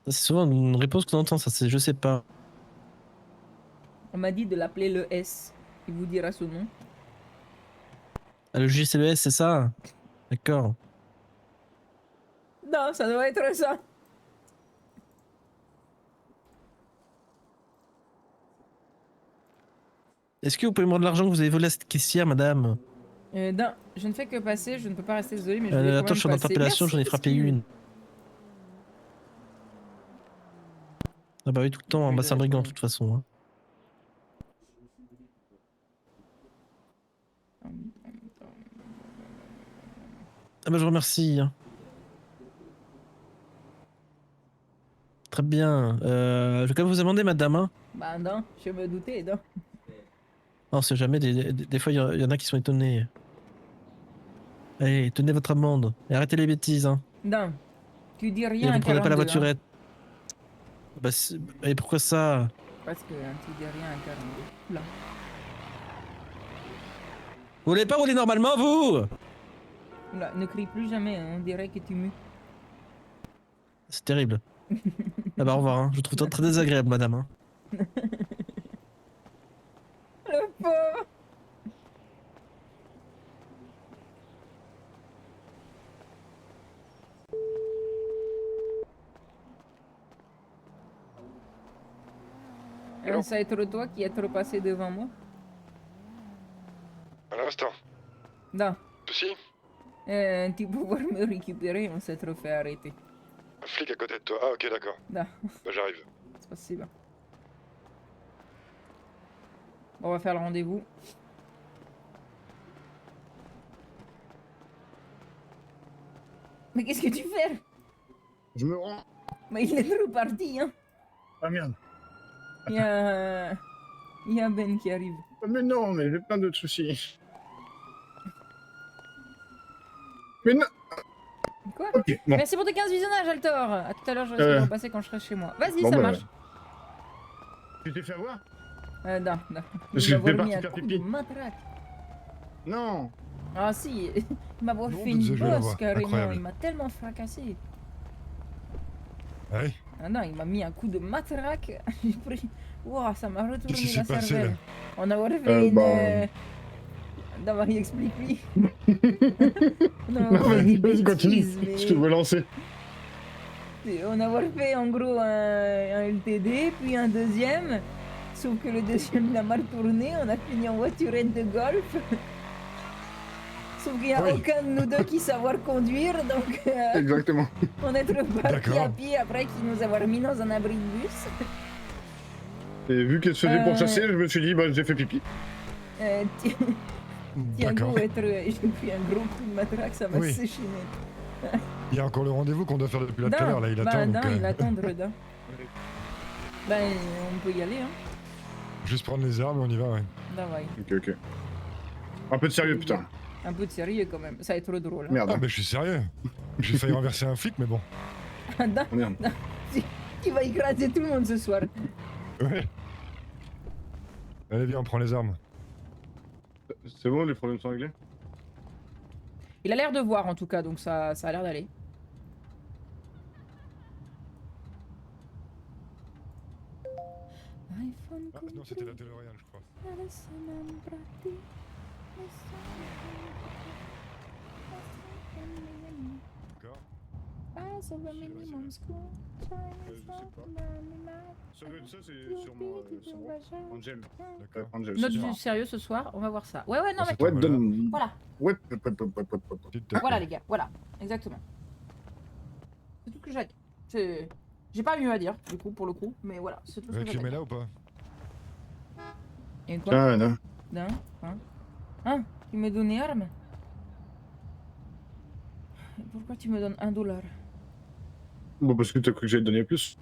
Ça, c'est souvent une réponse qu'on entend, ça c'est je sais pas. On m'a dit de l'appeler le S. Il vous dira son nom. Ah, le JCLS, c'est ça? D'accord. Non, ça doit être ça. Est-ce que vous pouvez me rendre l'argent que vous avez volé à cette caissière, madame? Non, je ne fais que passer, je ne peux pas rester désolé, mais je voulais quand Attends, je suis en même passer. interpellation, j'en ai Merci, frappé excuse. une. Ah bah oui, tout le temps, bah c'est un brigand de toute façon. Hein. Ah bah je vous remercie. Hein. Très bien. Je vais quand même vous demander, madame. Hein. Bah non, je me doutais, non. On sait jamais, des fois il y en a qui sont étonnés. Allez, tenez votre amende. Et arrêtez les bêtises. Hein. Non, tu dis Et rien vous à prenez pas la 42, hein. voiturette. Bah, et pourquoi ça? Parce que tu dis rien à 42. Là. Vous voulez pas rouler normalement, vous? Là, ne crie plus jamais, hein, on dirait que tu mues. C'est terrible. Ah bah au revoir, hein. Je vous trouve très désagréable, madame. Hein. Le pauvre. Ça va être toi qui est trop passé devant moi? À l'instant. Non, Si, Tu peux pouvoir me récupérer, on s'est trop fait arrêter. un flic à côté de toi. Ah, ok, d'accord. Да, Bah, j'arrive. спасибо. On va faire le rendez-vous. Mais qu'est-ce que tu fais? Je me rends. Mais il est reparti, hein. Ah merde. Il y a Ben qui arrive. Ah, mais non, mais j'ai plein d'autres soucis. Mais non. Quoi? Ok, bon. Merci pour tes 15 visionnages, Altor. À tout à l'heure, je vais essayer de repasser quand je serai chez moi. Vas-y, Bon, ça bah, marche. Tu t'es fait avoir? Non, non. Parce Il que m'a j'étais mis parti un faire coup de pipi. matraque. Non. Ah si, il m'a Non, fait je une vais la bosse voir. carrément. Incroyable. Il m'a tellement fracassé. Ouais. Ah non, il m'a mis un coup de matraque. J'ai pris... Wow, ça m'a retourné Qu'est-ce qui la s'est passé, cervelle. là? On a fait une... bah, Non, Marie, explique-lui. On a Non, fait des vas-y, continue. bêtises, mais... Je te vois lancer. On a fait en gros un LTD, puis un deuxième. Sauf que le deuxième il a mal tourné, on a fini en voiturette de golf. Sauf qu'il n'y a Oui. aucun de nous deux qui savoir conduire, donc Exactement. on est reparti D'accord. à pied après qu'il nous avoir mis dans un abri de bus. Et vu qu'elle se faisait Euh. pourchasser, je me suis dit, bah j'ai fait pipi. Tiens, D'accord. go être... J'ai pris un gros coup de matraque, ça m'a Oui. séché net. Il y a encore le rendez-vous qu'on doit faire depuis tout à l'heure, là, il bah, attend. non, donc, il attend, Dreda. Ben, on peut y aller, hein. Juste prendre les armes et on y va, ouais. Давай. Ok, ok. Un peu de sérieux, putain. Un peu de sérieux quand même, ça va être trop drôle. Hein. Merde. Ah, mais je suis sérieux. J'ai failli renverser un flic, mais bon. Non, Merde. tu vas écraser tout le monde ce soir. Ouais. Allez, viens, on prend les armes. C'est bon, les problèmes sont réglés? Il a l'air de voir en tout cas, donc ça a l'air d'aller. Ah, non, c'était la DeLorean, je crois. D'accord. Je sais Ça doit être ça, c'est sûrement Angel. D'accord. Angel, Note c'est du ça. sérieux ce soir, on va voir ça. Ouais, non, Ah, mais c'est Ouais, Voilà. donne. voilà, Ouais, Petite- voilà les gars, voilà, exactement. C'est tout ce que j'ai à dire. J'ai pas mieux à dire, du coup, pour le coup, mais voilà, c'est tout ce que Tu j'ai à mets dire. là ou pas? Et quoi? Ah, non. Non, hein? Hein? Tu me donnes une arme? Pourquoi tu me donnes $1? Bon, parce que t'as cru que j'allais te donner plus.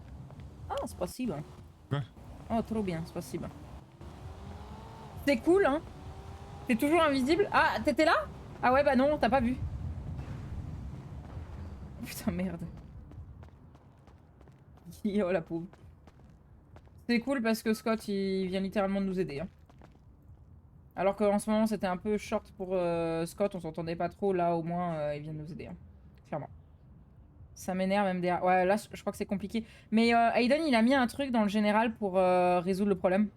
Ah, спасибо. Quoi? Oh, trop bien, спасибо. C'est cool, hein? T'es toujours invisible? Ah, t'étais là? Ah ouais, bah non, t'as pas vu. Putain, merde. Oh la pauvre. C'est cool parce que Scott, il vient littéralement de nous aider. Hein. Alors qu'en ce moment, c'était un peu short pour Scott, on s'entendait pas trop. Là, au moins, il vient de nous aider. Hein. Clairement. Ça m'énerve même derrière. Ouais, là, je crois que c'est compliqué. Mais Aiden, il a mis un truc dans le général pour résoudre le problème.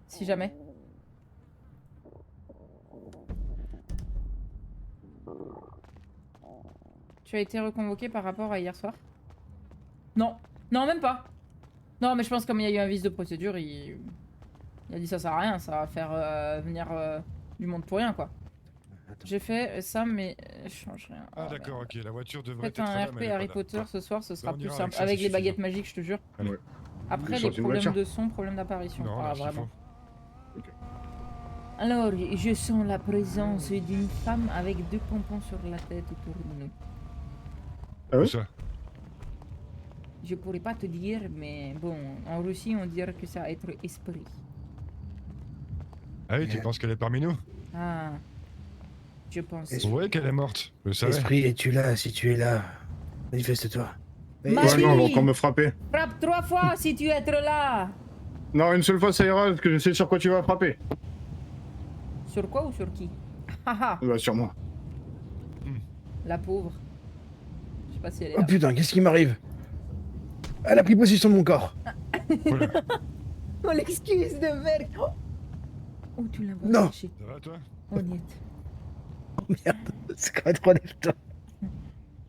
Si jamais. Tu as été reconvoqué par rapport à hier soir? Non. Non, même pas. Non, mais je pense que comme il y a eu un vice de procédure, il a dit ça sert à rien, ça va faire venir du monde pour rien, quoi. J'ai fait ça, mais je change rien. Ah, Oh, d'accord, merde. ok, la voiture devrait Faites être un là, RP mais elle est Harry pas là. Potter ce soir, ce sera on plus ira simple. avec ça, Avec c'est les baguettes suffisant. magiques, je te jure. Allez. Ouais. Après, Ils les sortent une problèmes voiture. de son, problèmes d'apparition. Non, Ah, merci, vraiment. faut. Alors, je sens la présence d'une femme avec 2 pompons sur la tête autour de nous. Ah ouais? Où ça? Je pourrais pas te dire, mais bon, en Russie, on dirait que ça va être esprit. Ah oui, tu penses qu'elle est parmi nous? Ah, je pense. Vous voyez qu'elle est morte, je le savais. Esprit, es-tu là? Si tu es là, manifeste-toi. Et- Ma Ouais, fille non, on va encore me frapper. Frappe 3 fois si tu es là. Non, une seule fois ça ira, parce que je sais sur quoi tu vas frapper. Sur quoi ou sur qui? Haha, Bah, sur moi. la pauvre. Je sais pas si elle est Oh là. putain, qu'est-ce qui m'arrive? Elle a pris possession de mon corps. Voilà. Oh, l'excuse de merde. Oh, tu l'as Non. caché. Ça va, toi? Oh, niet. Oh merde, c'est quand même trop lève-toi.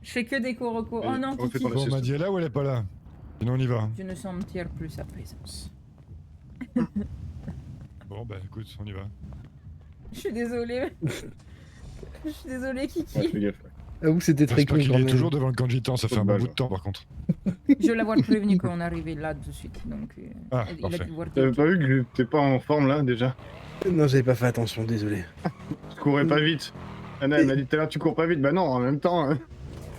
Je fais que des corocos. Oh Et non, refais Kiki. ton Bon, on m'a dit elle est là ou elle est pas là? Sinon, on y va. Je ne sentir plus sa présence. Bon, bah écoute, on y va. Je suis désolée. Je suis désolée, Ouais, Kiki. fais gaffe. Avoue que c'était très J'espère con qu'il quand est même. toujours devant le camp de gitans, ça fait un bon Dommage. bout de temps par contre. Je l'avoir prévenu quand on arrivait là de suite. Donc, Ah, il a parfait. pu voir T'avais Kiki. pas vu que t'es pas en forme là déjà? Non, j'avais pas fait attention, désolé. Tu courais pas vite. Anna, elle m'a dit tout à l'heure, tu cours pas vite. Bah non, en même temps.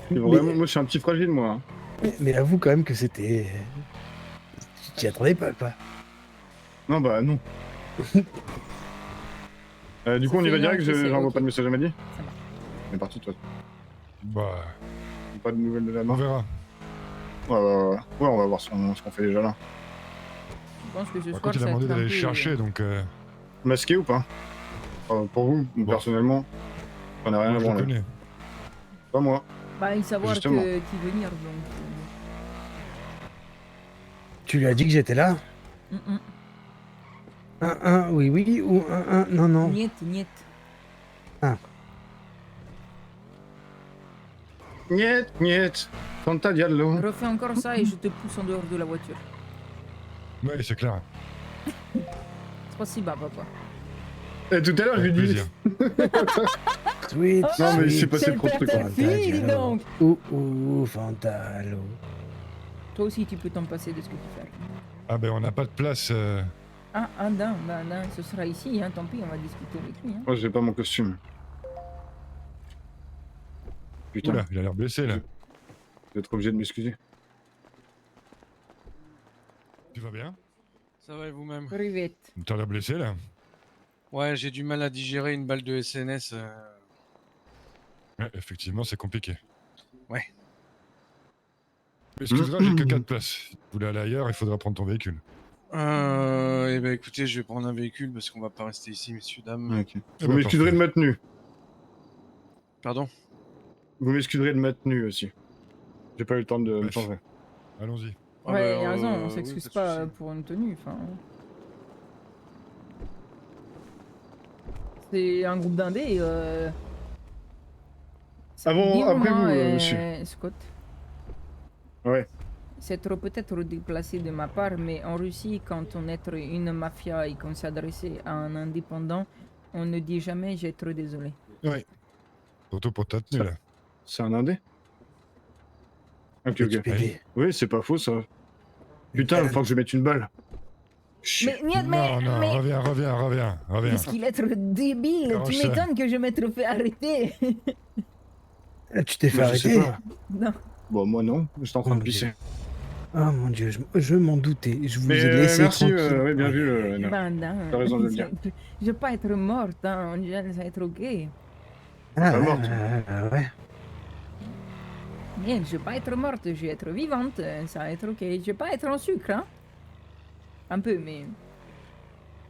C'est vraiment... Moi, je suis un petit fragile, moi. Mais avoue quand même que c'était... Tu t'y attendais pas, quoi. Non, bah non. Du coup, Ça on y fait va une direct, heure que c'est j'envoie ok. pas de message à Maddy. Ça va. On est parti, toi. Bah, Pas de nouvelles de la on main. verra. Ouais, on va voir ce qu'on fait déjà là. Je pense que ce Par soir, contre, il a ça va demandé être un d'aller peu, chercher, donc Masqué ou pas? Pour vous, personnellement, j'en ai rien à moi, je le branler. connais. Pas moi. Bah, il savoir Justement. qui venir, donc... Tu lui as dit que j'étais là? Mm, mm. Oui, oui, ou non, non. Niet, niet. Niet, niet. Tanta Diallo. Refais encore ça et je te pousse en dehors de la voiture. Ouais, c'est clair. C'est pas si bas, papa. Et tout à l'heure, je lui Avec ai dit. plaisir. Sweet, Non, mais il s'est sweet. passé trop de trucs. ta fille, dis donc. Fantalo. Toi aussi, tu peux t'en passer de ce que tu fais. Ah ben, on n'a pas de place. Ah, non, ce sera ici, hein, tant pis, on va discuter avec lui. Hein. Moi, j'ai pas mon costume. Putain, Oula, il a l'air blessé là. je vais être obligé de m'excuser. Tu vas bien? Ça va et vous-même? Rivette. T'as l'air blessé là? Ouais, j'ai du mal à digérer une balle de SNS. Ouais, effectivement, c'est compliqué. Ouais. Excusera, j'ai que 4 places. Si tu voulais aller ailleurs, il faudra prendre ton véhicule. Eh ben écoutez, je vais prendre un véhicule parce qu'on va pas rester ici, messieurs, dames. Ok. Eh Vous ben, m'excuserez de parfait. ma tenue. Pardon? Vous m'excuserez de ma tenue aussi. J'ai pas eu le temps de me Ouais. changer. Allons-y. Ah Ouais, bah, il a raison, on oui, s'excuse de pas souci. pour une tenue, enfin... C'est un groupe d'indés, ça Avant- vous dit, après moi, vous, monsieur. Scott. Ouais. C'est trop peut-être déplacé de ma part, mais en Russie, quand on est une mafia et qu'on s'adressait à un indépendant, on ne dit jamais « j'ai trop désolé Ouais. Surtout pour ta tenue Ça- là. C'est un indé? Ok, Petit ok. pédé. Oui, c'est pas faux ça. Putain, il faut que je mette une balle. ». Chut. Mais, Non, reviens. qu'est-ce qu'il est trop débile, Arrange tu ça. m'étonnes que je m'être fait arrêter. Ah, tu t'es fait Moi, je sais arrêter? pas. Non. Bon, moi non, j'étais en train de Oh, pisser. Oh mon dieu, je m'en doutais. Je vous Mais ai laissé merci, tranquille. ouais, bien vu. Anna. Ben, non. T'as raison de le dire. Je vais pas être morte, hein. Ça va être ok. Ah, Pas ouais, morte. ouais. Mais je vais pas être morte, je vais être vivante, ça va être ok. Je vais pas être en sucre, hein. Un peu, mais...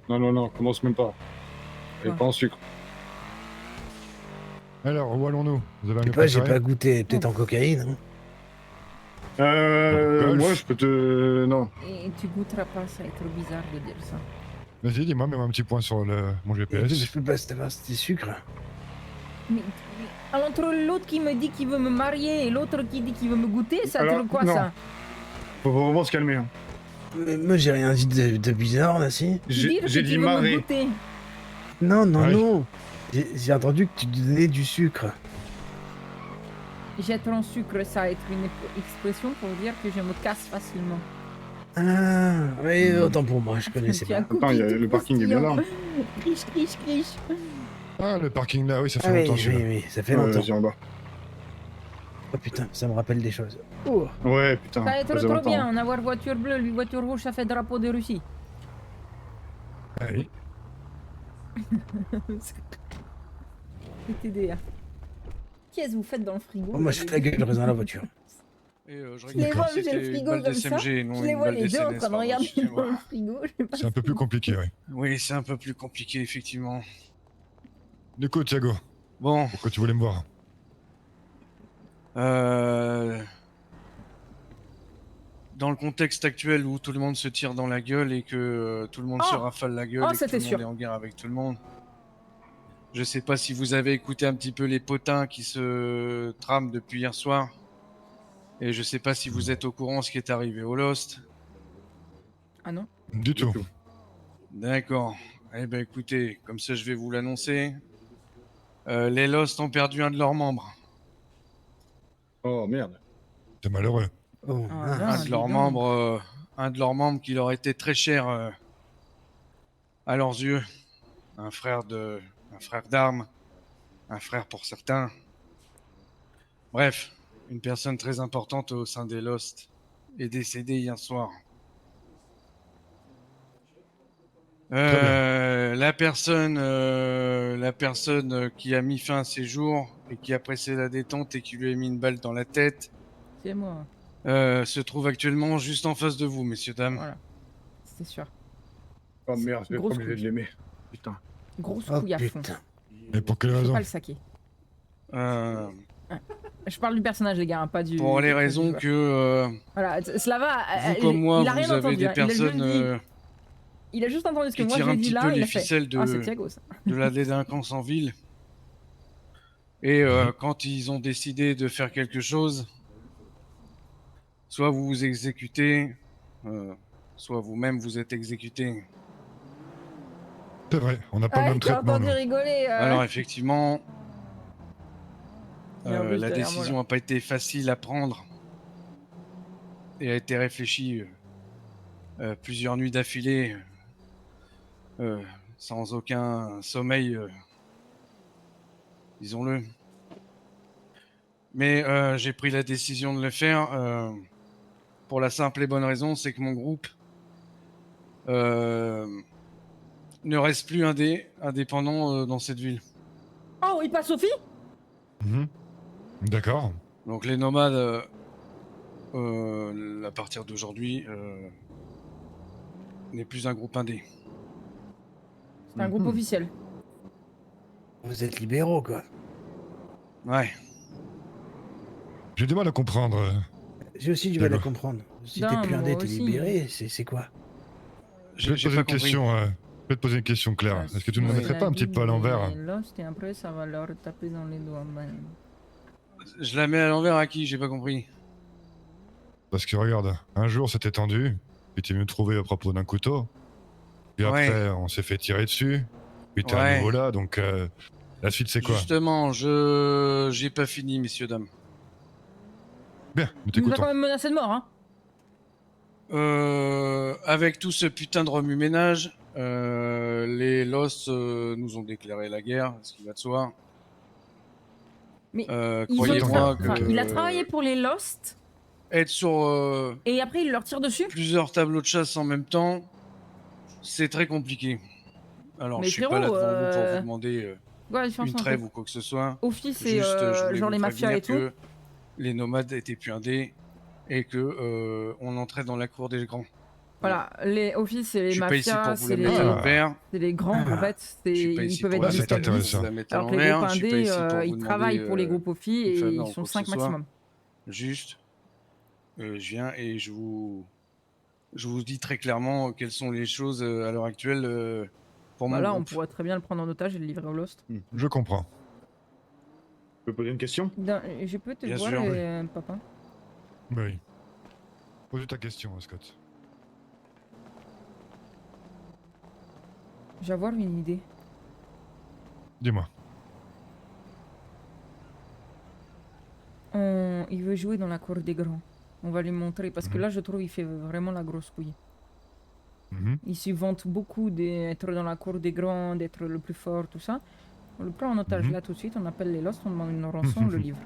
Non, commence même pas. Et Ouais. pas en sucre. Alors, où allons-nous? Vous avez un Je sais mieux pas, j'ai préféré? pas goûté. Peut-être en cocaïne. Hein. Golf. Moi, je peux te... Non. Et tu goûteras pas, ça va être bizarre de dire ça. Vas-y, dis-moi, mets-moi un petit point sur mon GPS. Je peux pas savoir si c'est sucre. Mais entre l'autre qui me dit qu'il veut me marier et l'autre qui dit qu'il veut me goûter, ça Alors, te quoi non. ça? Faut vraiment se calmer. Hein. Mais moi, j'ai rien dit de bizarre, là, si. Dire que J'ai tu dit veux me marrer. goûter. Non, non, Ouais. non. J'ai entendu que tu donnais du sucre. J'être en sucre, ça va être une expression pour dire que je me casse facilement. Ah, oui, autant pour moi, je connaissais Tu as pas. Attends, il y a- cookie le tout parking est bien là. croustillant. Criche. Ah, le parking là, oui, ça fait Ah oui, longtemps celui-là. oui, ça fait Ouais, longtemps. vas-y en bas. Oh putain, ça me rappelle des choses. Oh. Ouais, putain. Ça va être faisait trop longtemps. bien, on va voir voiture bleue, lui voiture rouge, ça fait drapeau de Russie. Ah oui. C'est TDA. Qu'est-ce que vous faites dans le frigo? Oh, moi, je la gueule, je reste dans la voiture. Et je Je les regarde vois, que j'ai le c'était une frigo balle comme ça. d'SMG, non Je les une vois balle les deux en d'SNS, train de pardon, regarder dans excusez-moi. le frigo. Je sais pas. C'est un peu plus compliqué, oui. Oui, c'est un peu plus compliqué, effectivement. Du coup, Thiago, Bon, pourquoi tu voulais me voir? dans le contexte actuel où tout le monde se tire dans la gueule et que tout le monde se Oh rafale la gueule Oh, et que tout c'était le monde sûr. est en guerre avec tout le monde. Je sais pas si vous avez écouté un petit peu les potins qui se trament depuis hier soir. Et je sais pas si vous êtes au courant ce qui est arrivé au Lost. Ah non? Du tout. D'accord. Eh ben écoutez, comme ça je vais vous l'annoncer. Les Lost ont perdu un de leurs membres. Oh merde. C'est malheureux. Oh, Ah, mince. Un de leurs membres qui leur était très cher à leurs yeux. Un frère d'armes, un frère pour certains. Bref, une personne très importante au sein des Lost est décédée hier soir. La personne qui a mis fin à ses jours et qui a pressé la détente et qui lui a mis une balle dans la tête C'est moi. se trouve actuellement juste en face de vous, messieurs, dames. Voilà. C'était sûr. Oh merde, je vais être Grosse obligé de couille. l'aimer. Putain. Grosse Oh couille à fond. putain. Et pour quelle Faut raison? pas le saquer. Euh, Je parle du personnage, les gars, hein, pas du. pour les du raisons joueur. que Voilà, Slava. vous comme moi, il a rien vous avez entendu, des hein. Il a juste personnes dit- Il a juste entendu ce que qui moi tirent j'ai un dit petit là. peu Il les a fait. ficelles Ah, c'est Thiago, ça. de la délinquance en ville. Et quand ils ont décidé de faire quelque chose, soit vous vous exécutez, soit vous-même vous êtes exécuté. C'est vrai, on n'a pas le Ouais, même t'as traitement. entendu nous. rigoler. Alors effectivement, Et en plus, la derrière, décision n'a pas été facile à prendre et a été réfléchie plusieurs nuits d'affilée, sans aucun sommeil, disons-le. Mais j'ai pris la décision de le faire pour la simple et bonne raison, c'est que mon groupe ne reste plus indépendant dans cette ville. Oh, il passe Sophie. Mhm. D'accord. Donc les nomades, à partir d'aujourd'hui, n'est plus un groupe indé. C'est un groupe officiel. Vous êtes libéraux, quoi. Ouais. J'ai du mal à comprendre. J'ai aussi du mal à D'accord. comprendre. Si Non, t'es plus moi indé, t'es aussi. libéré, c'est quoi? Je vais te J'ai poser pas une compris. question. Je vais te poser une question claire. Est-ce que tu ne nous Oui. mettrais pas un petit peu à l'envers? Lost et après ça va leur taper dans les doigts. Man. Je la mets à l'envers à qui? J'ai pas compris. Parce que regarde, un jour c'était tendu, puis t'es venu me trouver à propos d'un couteau. Puis Ouais. après, on s'est fait tirer dessus. Puis t'es à Ouais. nouveau là, donc la suite c'est quoi? Justement, j'ai pas fini, messieurs, dames. Bien, nous Tu nous as t'écoutons. quand même menacé de mort, hein. Avec tout ce putain de remue-ménage, les Lost nous ont déclaré la guerre, ce qui va de soi. Mais Ils ont Croyez-moi enfin, que il a travaillé pour les Lost être sur et après il leur tire dessus. plusieurs tableaux de chasse en même temps, c'est très compliqué. Alors, Mais je suis pas là frérot, devant vous pour vous demander Ouais, la différence une entre trêve ou quoi que ce soit. Office et Juste, je voulais genre vous les mafias et tout. prévenir que les nomades étaient plus indés et que on entrait dans la cour des grands. Voilà, les Office et Je les suis pas ici mafias, pour vous c'est la mettre à les... l'envers. c'est les grands en fait. Je suis pas Ils ici peuvent pour être Ah, c'est jusqu'à 10. intéressant. vous la mettre à Alors que les l'envers. groupes Je suis pas indés, ici pour vous ils demander, travaillent pour les groupes Office une et faveur ils ou sont quoi que 5 ce soit. maximum. Juste, je viens et je vous dis très clairement quelles sont les choses à l'heure actuelle pour mon Voilà, on groupe. pourrait très bien le prendre en otage et le livrer au Lost. Je comprends. Je peux poser une question? Je peux te Bien voir, sûr. papa? Oui. Pose ta question, Scott. J'ai avoir une idée. Dis-moi. Il veut jouer dans la cour des grands. On va lui montrer parce que Mhm. là, je trouve qu'il fait vraiment la grosse couille. Mhm. Il se vante beaucoup d'être dans la cour des grands, d'être le plus fort, tout ça. On le prend en otage Mhm. là tout de suite, on appelle les Lost, on demande une rançon, on le livre.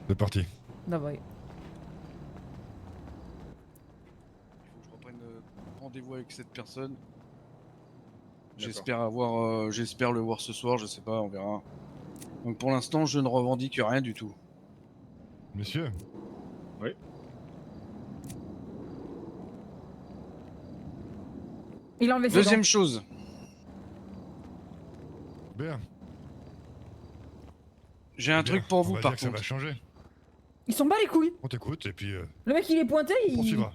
C'est parti. Davai. Il faut que je reprenne rendez-vous avec cette personne. J'espère le voir ce soir, je sais pas, on verra. Donc pour l'instant, je ne revendique rien du tout. Monsieur, Il a enlevé ses Deuxième dents. chose, bien. j'ai un Bien. truc pour On vous va par dire que ça va contre. changer. Ils s'en bat les couilles. On t'écoute et puis Le mec, il est pointé, on il... suivra.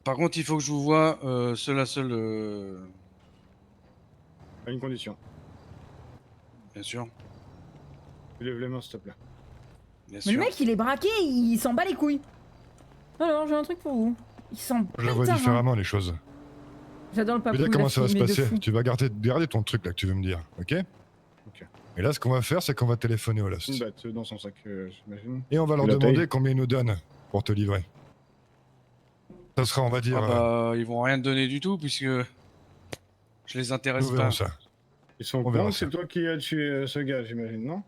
Par contre, il faut que je vous voie seul à seul, À une condition. bien sûr. Tu lèves les mains, s'il te plaît. Bien Mais le sûr. mec, il est braqué, il s'en bat les couilles. Alors, j'ai un truc pour vous. Il s'en bat Je vois les différemment les choses. J'adore le Je vais papou. dire comment ça va se mais de passer. fou. Tu vas garder ton truc là que tu veux me dire, ok? Ok. Et là, ce qu'on va faire, c'est qu'on va téléphoner au Lost. Une batte dans son sac, j'imagine. Et on va leur La demander taille. combien ils nous donnent pour te livrer. Ça sera, on va dire, Ah bah, ils vont rien te donner du tout puisque je les intéresse nous pas. verrons ça. Ils sont On verra contents, ça. c'est toi qui as tué ce gars, j'imagine, non?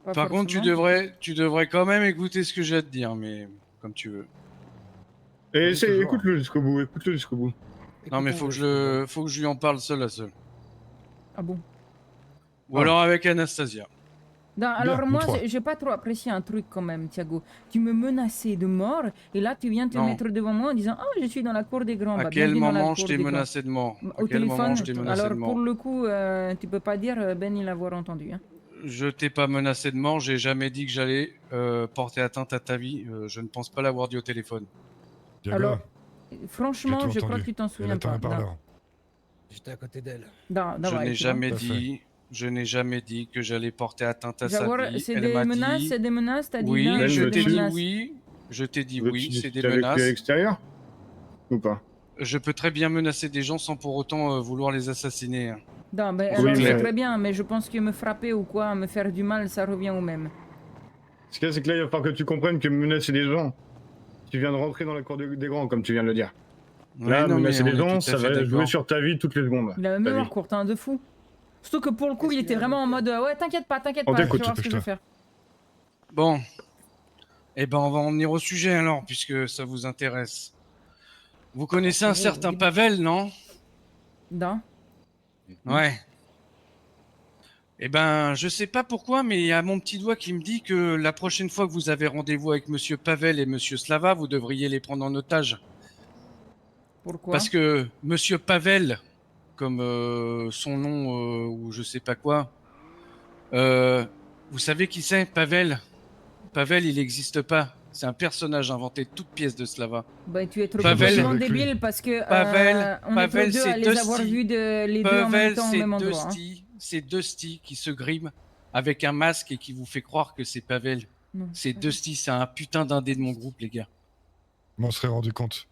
Pas Par contre, tu devrais quand même écouter ce que j'ai à te dire, mais comme tu veux. Et Oui, toujours. écoute-le jusqu'au bout, écoute-le jusqu'au bout. Non, mais faut que je lui en parle seul à seul. Ah bon? Ou alors avec Anastasia. Non, alors nous moi, trois. j'ai pas trop apprécié un truc quand même, Thiago. Tu me menaçais de mort, et là tu viens te Non. mettre devant moi en disant « Ah, je suis dans la cour des grands. » À Bah, quel bienvenue dans la moment cour je t'ai des grands. menacé de mort? Au À quel moment téléphone, je t'ai menacé alors de mort? pour le coup, tu peux pas dire Ben il l'avoir entendu. Hein. Je t'ai pas menacé de mort, j'ai jamais dit que j'allais porter atteinte à ta vie. Je ne pense pas l'avoir dit au téléphone. Diego, Alors, franchement, tout je crois entendu. que tu t'en et souviens là, t'as pas. un parleur. J'étais à côté d'elle. Non, Je ouais, n'ai tu vois. jamais Tout à fait. dit, je n'ai jamais dit que j'allais porter atteinte à sa J'avoue, vie. c'est Elle des m'a menaces, dit c'est des menaces, t'as dit oui, non, je c'est t'ai des dit menaces. oui, je t'ai dit Veux-tu oui, c'est des discuter avec lui à menaces. l'extérieur? Ou pas? Je peux très bien menacer des gens sans pour autant vouloir les assassiner. Hein. Non, ben, Oui, alors mais- c'est très bien, mais je pense que me frapper ou quoi, me faire du mal, ça revient au même. Ce qu'il y a, c'est que là, il va falloir que tu comprennes que menacer des gens, tu viens de rentrer dans la cour des grands, comme tu viens de le dire. Là, Ouais, non, mais menacer on des est gens, tout à ça fait va jouer d'accord. sur ta vie toutes les secondes. Il a la Ta mémoire vie. courte, hein, de fou. Surtout que pour le coup, il était vraiment en mode ouais, t'inquiète pas, On je vais t'écoute, voir ce que je vais faire. Bon, eh ben on va en venir au sujet alors, puisque ça vous intéresse. Vous connaissez un Oh, certain oui. Pavel, non? Non. Ouais. Eh ben, je sais pas pourquoi, mais il y a mon petit doigt qui me dit que la prochaine fois que vous avez rendez-vous avec Monsieur Pavel et Monsieur Slava, vous devriez les prendre en otage. Pourquoi? Parce que Monsieur Pavel, comme son nom ou je sais pas quoi, vous savez qui c'est, Pavel? Pavel, il n'existe pas. C'est un personnage inventé de toutes pièces de Slava. Bah, tu es trop Pavel- complètement débile parce que Pavel- on est trop Pavel, deux c'est à les avoir Dusty. vus les deux en même Pavel, temps au c'est même endroit. Hein. Dusty. C'est Dusty qui se grime avec un masque et qui vous fait croire que c'est Pavel. Non. C'est Dusty, c'est un putain d'indé de mon groupe, les gars. Je m'en serais rendu compte.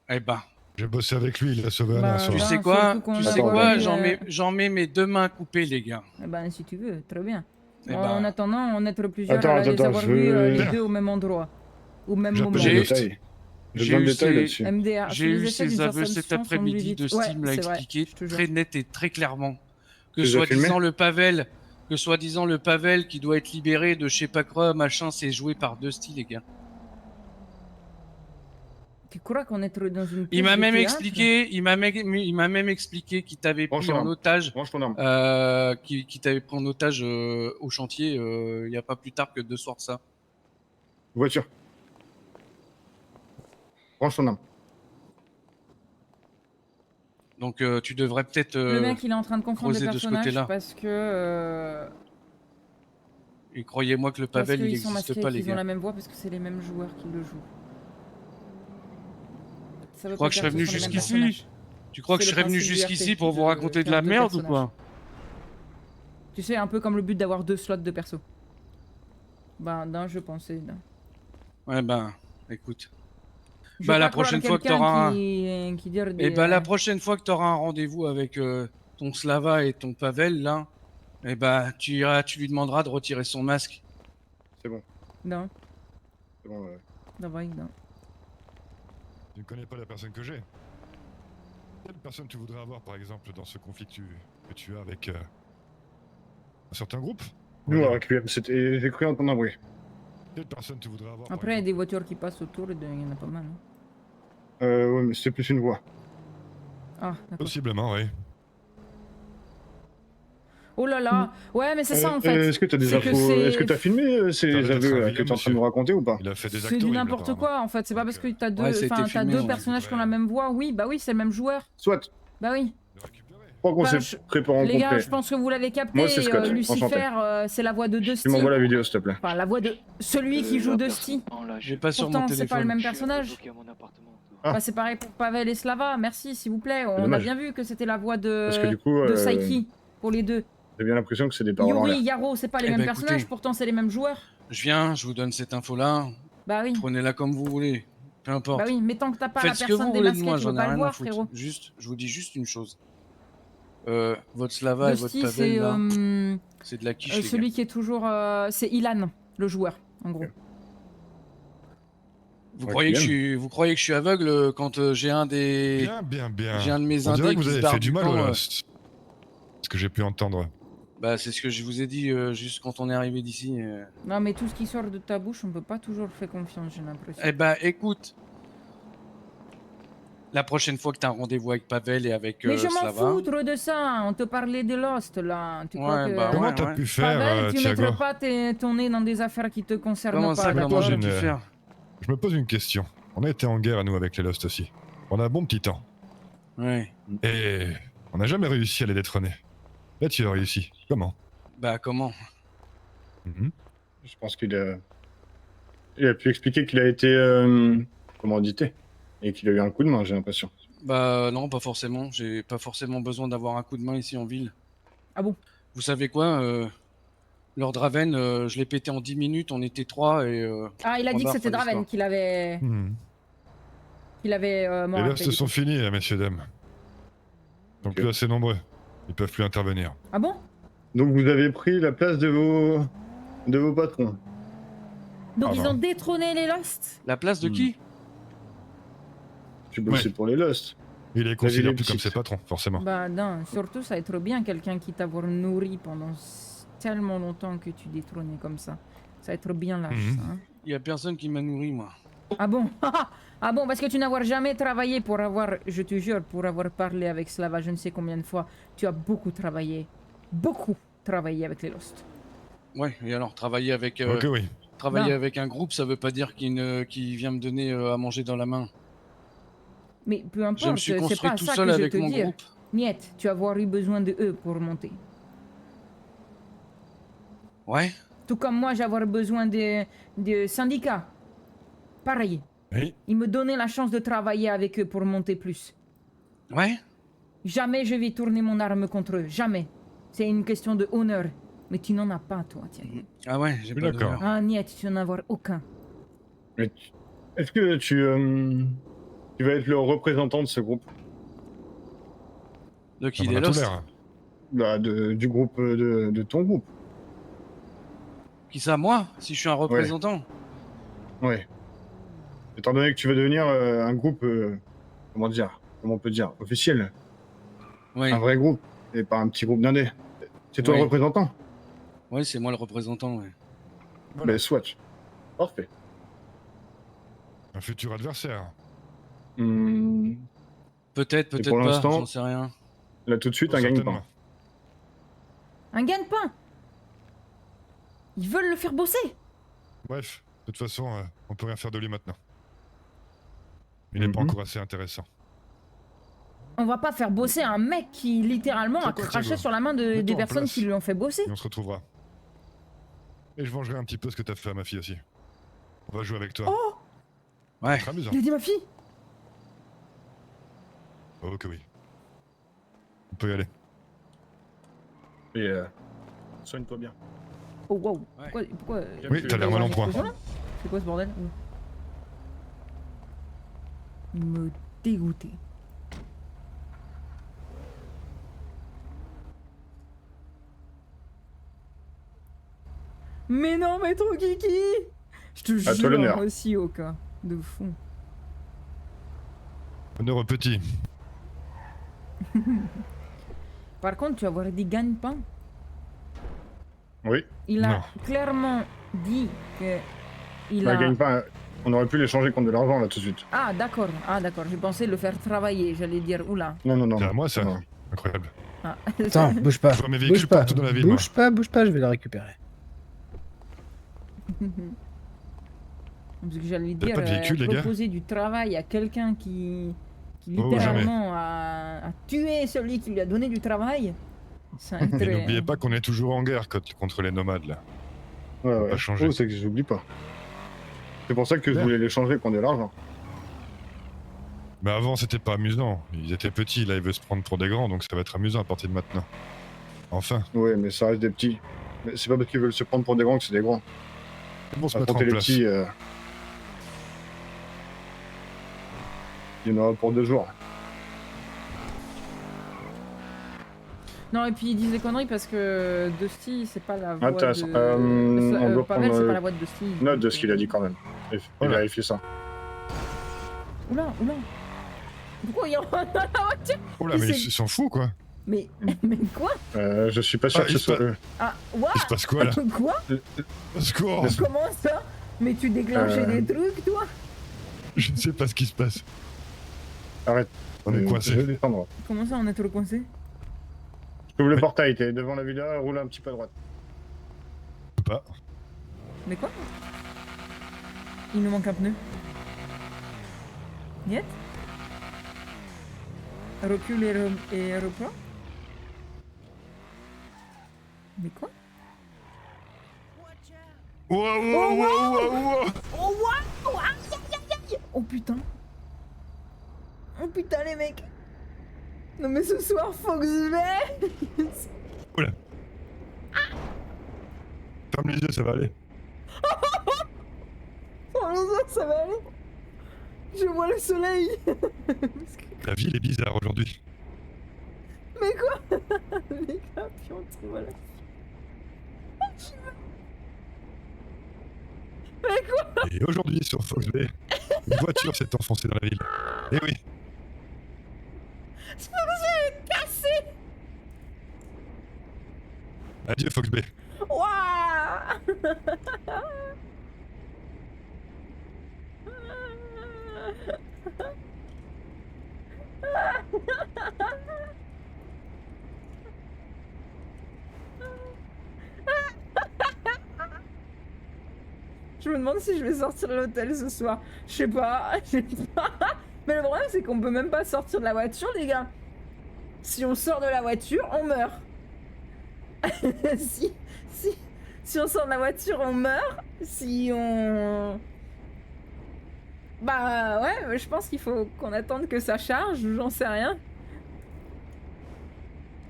Eh ben, J'ai bossé avec lui, il a sauvé Bah, un tu ben, sais surtout quoi? qu'on Tu a sais voir quoi? eu, J'en mets mes deux mains coupées, les gars. Eh ben, si tu veux, très bien. Eh En ben, attendant, on est plusieurs Attends, à les attends, avoir je vus veux- les deux au même endroit. Au même J'appelle moment. J'ai J'ai- le détail. J'ai j'ai besoin de eu détails ces- là-dessus. MDR. J'ai eu ces aveux cet après-midi de Steam l'a expliqué très net et très clairement. Que Tu les as filmés soi-disant le Pavel qui doit être libéré de je sais pas quoi, machin, c'est joué par Dusty, les gars. Tu crois qu'on est trop dans une Il pièce m'a de même théâtre? expliqué, il m'a même expliqué qu'il t'avait pris Franchement. en otage, Range ton arme. qu'il t'avait pris en otage au chantier il y a pas plus tard que 2 soirs de ça. Voiture. Range ton arme. Donc tu devrais peut-être Le mec, il est en train de confondre les creuser de ce personnages côté-là. parce que et croyez-moi que le parce Pavel il qu'ils sont n'existe masqués, pas, les qu'ils ont gars. la même voix parce que c'est les mêmes joueurs qui le jouent. Ça veut Tu crois pas que je dire serais venu ce sont les mêmes jusqu'ici? personnages. Tu crois que C'est je le serais venu principe du jusqu'ici RP pour qui vous te raconter de faire la deux merde ou personnages. quoi? Tu sais, un peu comme le but d'avoir 2 slots de perso. Ben, non, je pensais. Non. Ouais ben, écoute. Je Bah, veux la pas croire prochaine à fois que quelqu'un t'auras qui dire des, Et bah la prochaine fois que tu auras un rendez-vous avec ton Slava et ton Pavel là, et bah tu lui demanderas de retirer son masque. C'est bon. Non, C'est bon. non, ouais, non. Tu ne connais pas la personne que j'ai. Quelle personne tu voudrais avoir, par exemple, dans ce conflit que tu as avec un certain groupe? Nous, Voilà. avec lui, j'ai cru entendre un bruit. Quelle personne tu voudrais avoir par Après, il y a exemple des voitures qui passent autour, il y en a pas mal. Hein. Ouais, mais c'est plus une voix. Ah, d'accord. Possiblement, oui. Oh là là, ouais, mais c'est ça en fait. Est-ce que tu as des C'est que infos? c'est- Est-ce que tu as filmé ces Ça va être aveux un là, vilain que tu es en train de monsieur. nous raconter ou pas? Il a fait des actes C'est du horribles, n'importe apparemment. quoi en fait, c'est pas parce que t'as deux, Ouais, ça a été enfin, t'as filmé, deux on personnages qui ont dirait. la même voix, oui, bah oui, c'est le même joueur. Soit. Bah oui. De récupérer. Je crois qu'on Enfin, s'est prêt pour Les gars, rencontrer. je pense que vous l'avez capté, Moi, c'est Scott, Lucifer, enchanté. c'est la voix de Tu Dusty. m'envoies la vidéo, s'il te plaît. Enfin, la voix de celui qui joue Dusty. J'ai pas sur mon Pourtant, c'est pas le téléphone. même personnage. Ah. Bah, c'est pareil pour Pavel et Slava, merci s'il vous plaît. On a dommage. bien vu que c'était la voix de, Parce que du coup, de Saiki pour les deux. j'ai bien l'impression que c'est des paroles en Yuri, l'air. Yaro, c'est pas les Eh mêmes ben, personnages, écoutez. pourtant c'est les mêmes joueurs. Je viens, je vous donne cette info là, Bah oui. prenez-la comme vous voulez. Peu importe. Bah oui, mais tant que t'as pas Faites la ce que personne vous voulez de démasquée, moi, tu j'en peux ai pas le rien à voir, foutre. frérot. Juste, je vous dis juste une chose. Votre Slava et votre Ghosty, Pavel, c'est là, c'est de la quiche, les celui gars. qui est toujours... c'est Ilan, le joueur, en gros. Vous Ouais, croyez que Kylian. vous croyez que je suis aveugle quand j'ai un des... Bien. J'ai un de mes On dirait indés que qui vous se avez barre fait du mal camp, au Lost. Ce que j'ai pu entendre. Bah, c'est ce que je vous ai dit juste quand on est arrivé d'ici. Non, mais tout ce qui sort de ta bouche, on peut pas toujours faire confiance, j'ai l'impression. Eh bah, écoute. La prochaine fois que t'as un rendez-vous avec Pavel et avec Mais je m'en Slava... foutre de ça, on te parlait de Lost, là. Tu crois Ouais, que... bah Comment ouais, t'as ouais. pu faire, Pavel, tu Thiago? mettrais pas ton nez dans des affaires qui te concernent Comment pas, ça, d'accord comment j'ai une- pu faire? Je me pose une question. On a été en guerre, nous, avec les Lost aussi. On a un bon petit temps. Ouais. Et on n'a jamais réussi à les détrôner. Là, tu as réussi. Comment? Bah, comment? Mhm. Je pense qu'il a pu expliquer qu'il a été commandité et qu'il a eu un coup de main, j'ai l'impression. Bah, non, pas forcément. J'ai pas forcément besoin d'avoir un coup de main ici en ville. Ah bon? Vous savez quoi Lord Draven, je l'ai pété en 10 minutes, on était 3 et... Ah, il a point dit que barre, c'était fin Draven d'histoire. qu'il avait... Mhm. mort Les à Lost payer. sont finis, messieurs, dames. Ils sont Ok. plus assez nombreux. Ils peuvent plus intervenir. Ah bon? Donc vous avez pris la place de vos patrons. Donc Ah ils bah. ont détrôné les Lost? La place de Hmm. qui? Tu bossais pour les Lost. Il les considère les plus comme petites. ses patrons, forcément. Bah non, surtout ça va être bien quelqu'un qui t'a nourri pendant tellement longtemps que tu détrônais comme ça. Ça va être bien lâche, Mhm. ça, hein. Il y a personne qui m'a nourri, moi. Ah bon? Ah bon, parce que tu n'avoir jamais travaillé pour avoir, je te jure, pour avoir parlé avec Slava je ne sais combien de fois, tu as beaucoup travaillé avec les Lost. Ouais, et alors, travailler avec... Ok, oui. Travailler Non. avec un groupe, ça veut pas dire qu'il vient me donner à manger dans la main. Mais peu Je me importe, suis c'est construit pas tout ça seul que je avec te mon dire. groupe. Niet, tu as avoir eu besoin de eux pour monter. Ouais. Tout comme moi, j'ai avoir besoin de syndicats. Pareil. Oui. Ils me donnaient la chance de travailler avec eux pour monter plus. Ouais. Jamais je vais tourner mon arme contre eux. Jamais. C'est une question de honneur. Mais tu n'en as pas, toi, Thiago. Ah ouais, j'ai Oui, pas d'accord. d'honneur. Ah, niet, tu n'en as avoir aucun. Mais est-ce que tu vas être le représentant de ce groupe? De qui, Ça des m'en a tout Lost? l'air. Bah, du groupe, de ton groupe. Qui ça, moi? Si je suis un représentant? Ouais. Étant donné que tu vas devenir un groupe, comment on peut dire, officiel. Oui. Un vrai groupe, et pas un petit groupe d'indés. C'est toi Oui. le représentant? Oui, c'est moi le représentant, ouais. Ben, soit. Parfait. Un futur adversaire. Hmm, Peut-être, Et peut-être pour pas, l'instant- j'en sais rien. là, tout de suite, un Certainement. gagne-pain. Un gagne-pain. Ils veulent le faire bosser. Bref, de toute façon, on peut rien faire de lui maintenant. Il n'est pas Mhm. encore assez intéressant. On va pas faire bosser un mec qui littéralement C'est a quoi, craché Thiago? sur la main des Mets-toi en personnes place. qui lui ont fait bosser. Et on se retrouvera. Et je vengerai un petit peu ce que t'as fait à ma fille aussi. On va jouer avec toi. Oh, Ouais. C'est amusant. il a dit ma fille. Oh que oui. On peut y aller. Et soigne-toi bien. Oh wow. Ouais. Pourquoi Oui, t'as l'air mal en point. C'est quoi ce bordel? Il me dégoûtait. Mais non, mais trop kiki. Je te À toi jure, l'honneur. moi aussi, au cas de fond. Honneur au petit. Par contre, tu vas avoir dit gagne-pain. Oui, Il a Non. clairement dit que il bah, a. gagne-pain. On aurait pu l'échanger contre de l'argent, là, tout de suite. Ah d'accord, j'ai pensé le faire travailler, j'allais dire oula. Non, non, non. C'est à non. moi ça. Non. Incroyable. Ah. Attends, bouge pas. Je vois mes véhicules Bouge pas. partout dans la ville, moi. Bouge pas, je vais le récupérer. Parce que j'allais T'as dire pas de véhicule, les gars proposer du travail à quelqu'un qui Oh, littéralement a tué celui qui lui a donné du travail. Ça va être Et très- n'oubliez pas qu'on est toujours en guerre contre les nomades là. Ouais, ouais. pas changer. Oh, c'est que j'oublie pas. C'est pour ça que je Bien. voulais l'échanger contre de l'argent. Mais avant c'était pas amusant. Ils étaient petits, là ils veulent se prendre pour des grands, donc ça va être amusant à partir de maintenant. Enfin, Ouais, mais ça reste des petits. Mais c'est pas parce qu'ils veulent se prendre pour des grands que c'est des grands. ils vont se mettre en Affronter les place. petits, Il y en aura pour 2 jours. Non, et puis ils disent des conneries parce que Dusty, c'est pas la voix Intéressant. de... On doit Pavel, prendre c'est pas la voix de Dusty. note de ce qu'il a dit quand même. Et Voilà. vérifier ça. Oula, oula. Pourquoi il y en a dans la voiture? Oh là, mais C'est- ils s'en foutent quoi. Mais quoi? Je suis pas sûr Ah, que il ce soit se eux. Ah, what? Il se passe quoi là? Quoi? Au secours! Comment ça? Mais tu déclenchais des trucs, toi? Je ne sais pas ce qui se passe. Arrête. On est Je vais coincé. descendre. Comment ça, on est tout le coincé? Ouvre le Mais- portail, t'es devant la villa, roule un petit peu à droite. Pas. Mais quoi? Il nous manque un pneu. Niet? Recul et replan? Mais quoi? Wow, wow, wow, wow, wow. Oh waouh! Aïe aïe aïe aïe! Oh putain! Oh putain les mecs! Non mais ce soir faut que je vais! Oula. Ferme les yeux, ça va aller. Oh les autres ça va aller! Je vois le soleil! La ville est bizarre aujourd'hui. Mais quoi? Les gars, puis on trouve à la... Mais quoi? Et aujourd'hui, sur Fox Bay, une voiture s'est enfoncée dans la ville. Eh oui. Je vais me casser! Adieu Fox Bay. Ouah! Je me demande si je vais sortir de l'hôtel ce soir. Je sais pas. Mais le problème, c'est qu'on peut même pas sortir de la voiture, les gars. Si on sort de la voiture, on meurt. si on sort de la voiture, on meurt. Si on... Bah ouais, je pense qu'il faut qu'on attende que ça charge, j'en sais rien.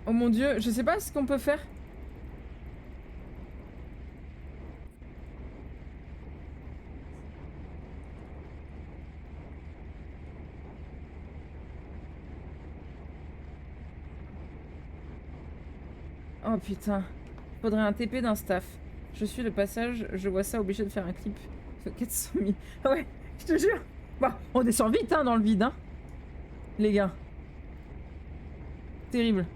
Oh mon dieu, je sais pas ce qu'on peut faire. Oh putain, faudrait un TP d'un staff. Je suis le passage, je vois ça, obligé de faire un clip. 400 000. Ouais, je te jure. Bah, on descend vite hein, dans le vide, hein. Les gars. Terrible.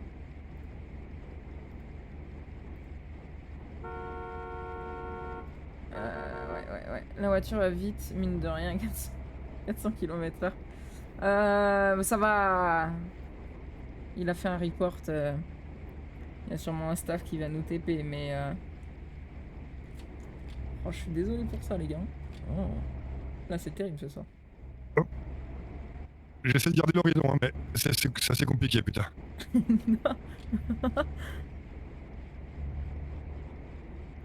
Ouais. La voiture va vite, mine de rien, 400 km/h. Ça va. Il a fait un report. Il y a sûrement un staff qui va nous TP, mais... Oh, je suis désolé pour ça, les gars. Oh. Là, c'est terrible ce soir. J'essaie de garder l'horizon, hein, mais c'est assez compliqué, putain.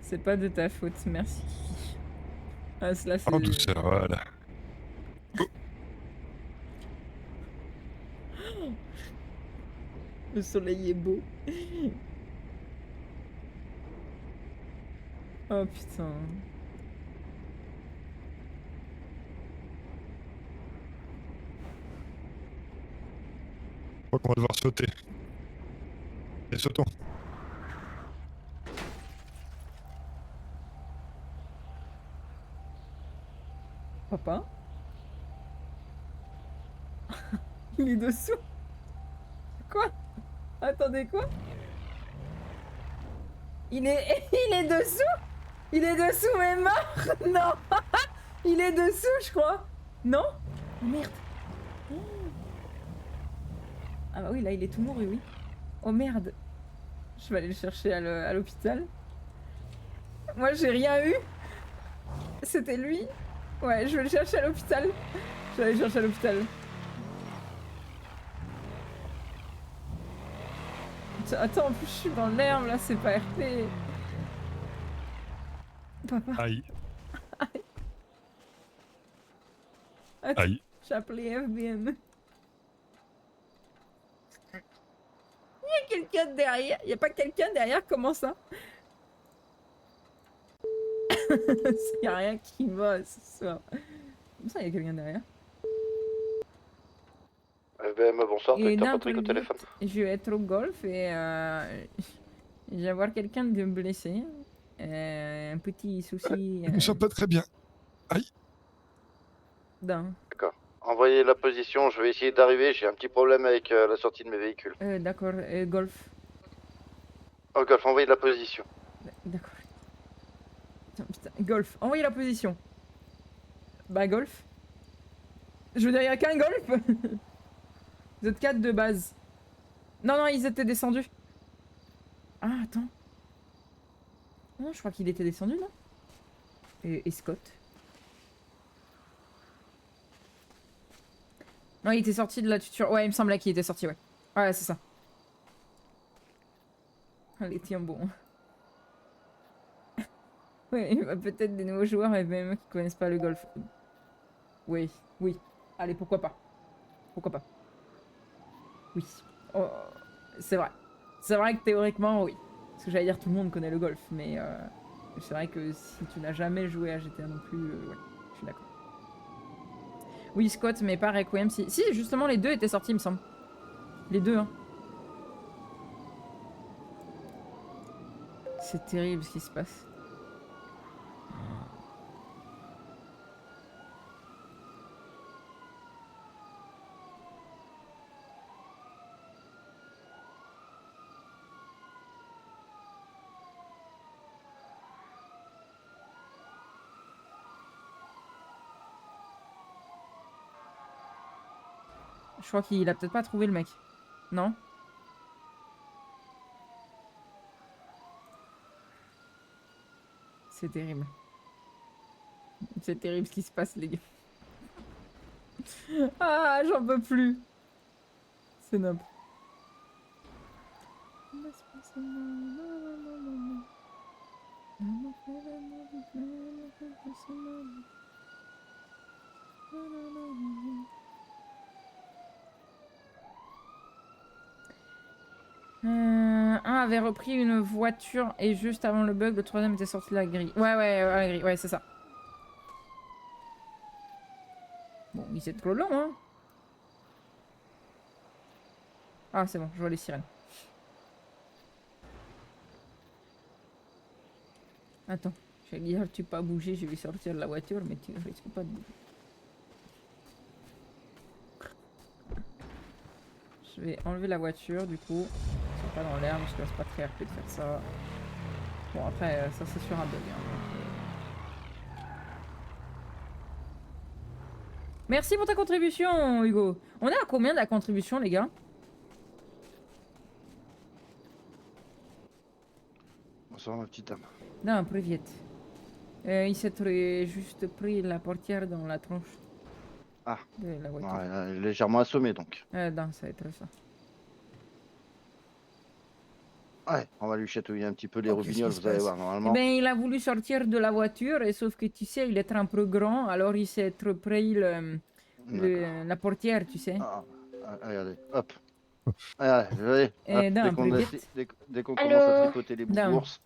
C'est pas de ta faute, merci. Ah, cela, c'est... En douceur, voilà. Le soleil est beau. Oh putain. Je crois qu'on va devoir sauter. Et sautons. Papa? Il est dessous? Quoi? Attendez, quoi? Il est dessous? Il est dessous, mais mort? Non! Il est dessous, je crois. Non? Oh, merde. Oh. Ah bah oui, là, il est tout mouru, oui. Oh merde. Je vais aller le chercher à l'hôpital. Moi, j'ai rien eu. C'était lui. Ouais, je vais le chercher à l'hôpital. Je vais aller le chercher à l'hôpital. Attends, en plus, je suis dans l'herbe, là, c'est pas RP. Papa. Aïe. Attends, Aïe. j'ai appelé FBM. Il y a quelqu'un derrière. Il y a pas quelqu'un derrière, comment ça? Il y a rien qui va ce soir. Comment ça, il y a quelqu'un derrière? FBM, bonsoir, Et docteur d'un Patrick au peu téléphone. vite, je vais être au golf et je vais avoir quelqu'un de blessé. Un petit souci. Je me sens pas très bien. d'un. D'accord. Envoyez la position, je vais essayer d'arriver, j'ai un petit problème avec la sortie de mes véhicules. D'accord, golf. Oh, golf, envoyez la position. D'accord. Putain, golf. Envoyez la position. Bah, golf. Je veux dire, il n'y a qu'un golf. Vous êtes 4 de base. Non, non, ils étaient descendus. Ah, attends. Non, je crois qu'il était descendu, non et Scott. Non, il était sorti de la tuture. Ouais, il me semblait qu'il était sorti, ouais. Ouais, c'est ça. Allez, tiens bon. Ouais, il y a peut-être des nouveaux joueurs FBM qui connaissent pas le golf. Oui, oui. Allez, pourquoi pas. Pourquoi pas. Oui. Oh, c'est vrai. C'est vrai que théoriquement, oui. Parce que j'allais dire tout le monde connaît le golf, mais c'est vrai que si tu n'as jamais joué à GTA non plus, ouais, je suis d'accord. Oui, Scott, mais pas Requiem. Si, justement, les deux étaient sortis, il me semble. Les deux, hein. C'est terrible ce qui se passe. Je crois qu'il a peut-être pas trouvé le mec. Non? C'est terrible. C'est terrible ce qui se passe, les gars. Ah, j'en peux plus. C'est noble. Un avait repris une voiture et juste avant le bug, le troisième était sorti de la grille. La grille, ouais, c'est ça. Bon, il c'est trop long, hein. Ah, c'est bon, je vois les sirènes. Attends, je vais dire, tu peux pas bouger, je vais sortir de la voiture, mais tu risques pas de bouger. Je vais enlever la voiture, du coup. C'est pas dans l'air, parce que c'est pas très RP de faire ça. Bon, après, ça c'est sur un bug. Hein, Merci pour ta contribution, Hugo. On est à combien de la contribution, les gars? Bonsoir, ma petite dame. Non, привет. Il s'est juste pris la portière dans la tronche. Ah. De la voiture. Ouais, légèrement assommé donc. Non, ça va être ça. Ouais, on va lui chatouiller un petit peu les Oh, roubignoles, qu'est-ce qui vous allez se voir, passe normalement. Eh ben, il a voulu sortir de la voiture, et sauf que tu sais, il est un peu grand, alors il s'est trop pris la portière, tu sais. Ah, regardez, hop. Allez, dès qu'on commence à tripoter les bourses.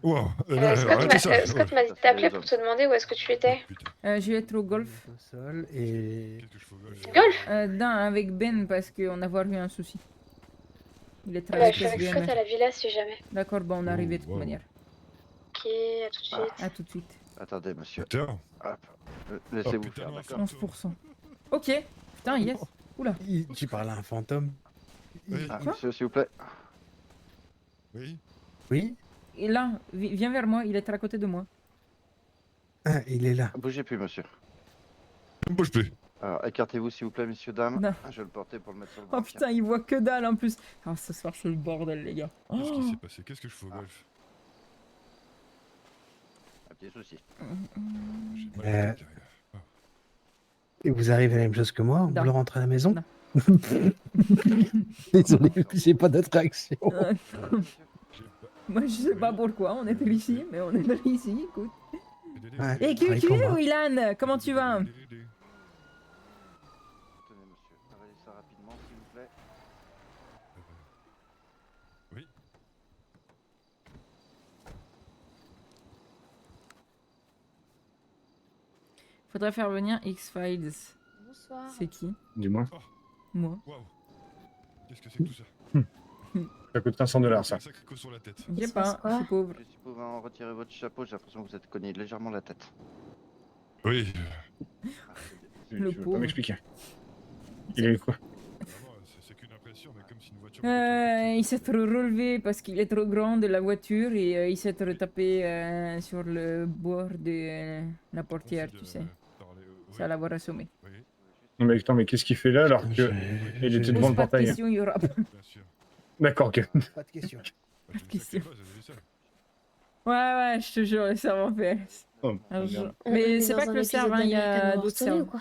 Wow, Scott m'a dit de t'appeler pour te demander où est-ce que tu étais. Je vais être au golf. Sol et... Golf Avec Ben, parce qu'on a eu un souci. Il est très Bah, je suis avec Scott à la villa si jamais. D'accord, bon, on est arrivé de toute manière. Ok, à tout de suite. À tout de suite. Attendez, monsieur. Putain. Hop. Laissez-vous faire, d'accord. 11%. Ok. Putain, yes. Oula. Tu parles à un fantôme? Ah, monsieur, s'il vous plaît. Oui. Oui? Et là, viens vers moi, il est à côté de moi. Ah, il est là. Bougez plus, monsieur. Ne bouge plus. Alors, écartez-vous, s'il vous plaît, messieurs, dames. Non. Je vais le porter pour le mettre sur le Oh brancard. putain, il voit que dalle en plus. Ah, ce soir, c'est le bordel, les gars. Qu'est-ce qui s'est passé? Qu'est-ce que je fais au golf? Un petit souci. J'ai mal à la tête, Et vous arrivez à la même chose que moi? Vous Non. voulez rentrer à la maison? Non. Désolé, j'ai pas d'autre réaction. Moi, je sais pas pourquoi on est ici, mais on est ici, écoute. Ouais, Et pareil QQ pour moi. ou Ilan, comment tu vas? Tenez, monsieur. Avalez ça rapidement, s'il vous plaît. Oui. Faudrait faire venir X-Files. Bonsoir. C'est qui? Dis-moi. Moi. Waouh. Qu'est-ce que c'est que tout ça? Ça coûte 500 $, ça. Un sacré coup sur la tête. Je sais se pas, passe quoi je suis pauvre. Si vous pouvez en retirer votre chapeau, j'ai l'impression que vous êtes cogné légèrement la tête. Oui. Le Tu veux pauvre. pas m'expliquer? Il est quoi? Vraiment, c'est qu'une impression, mais comme si une voiture. Il s'est trop relevé parce qu'il est trop grand de la voiture et il s'est retapé sur le bord de la portière, tu sais. Ça l'avoir assommé. Oui, Non, mais attends, mais qu'est-ce qu'il fait là alors que Je- il était je- devant Pose le pas de portail? questions, Yura. bien sûr. D'accord, ok. Pas de question. Bah, tu Question. sais pas, j'ai vu ça. Ouais, je te jure, le serveur fait. Oh, Un merde. jour. On Mais est c'est dans pas que un le épisode serveur, il y a d'American Horror d'autres Story ou serveurs.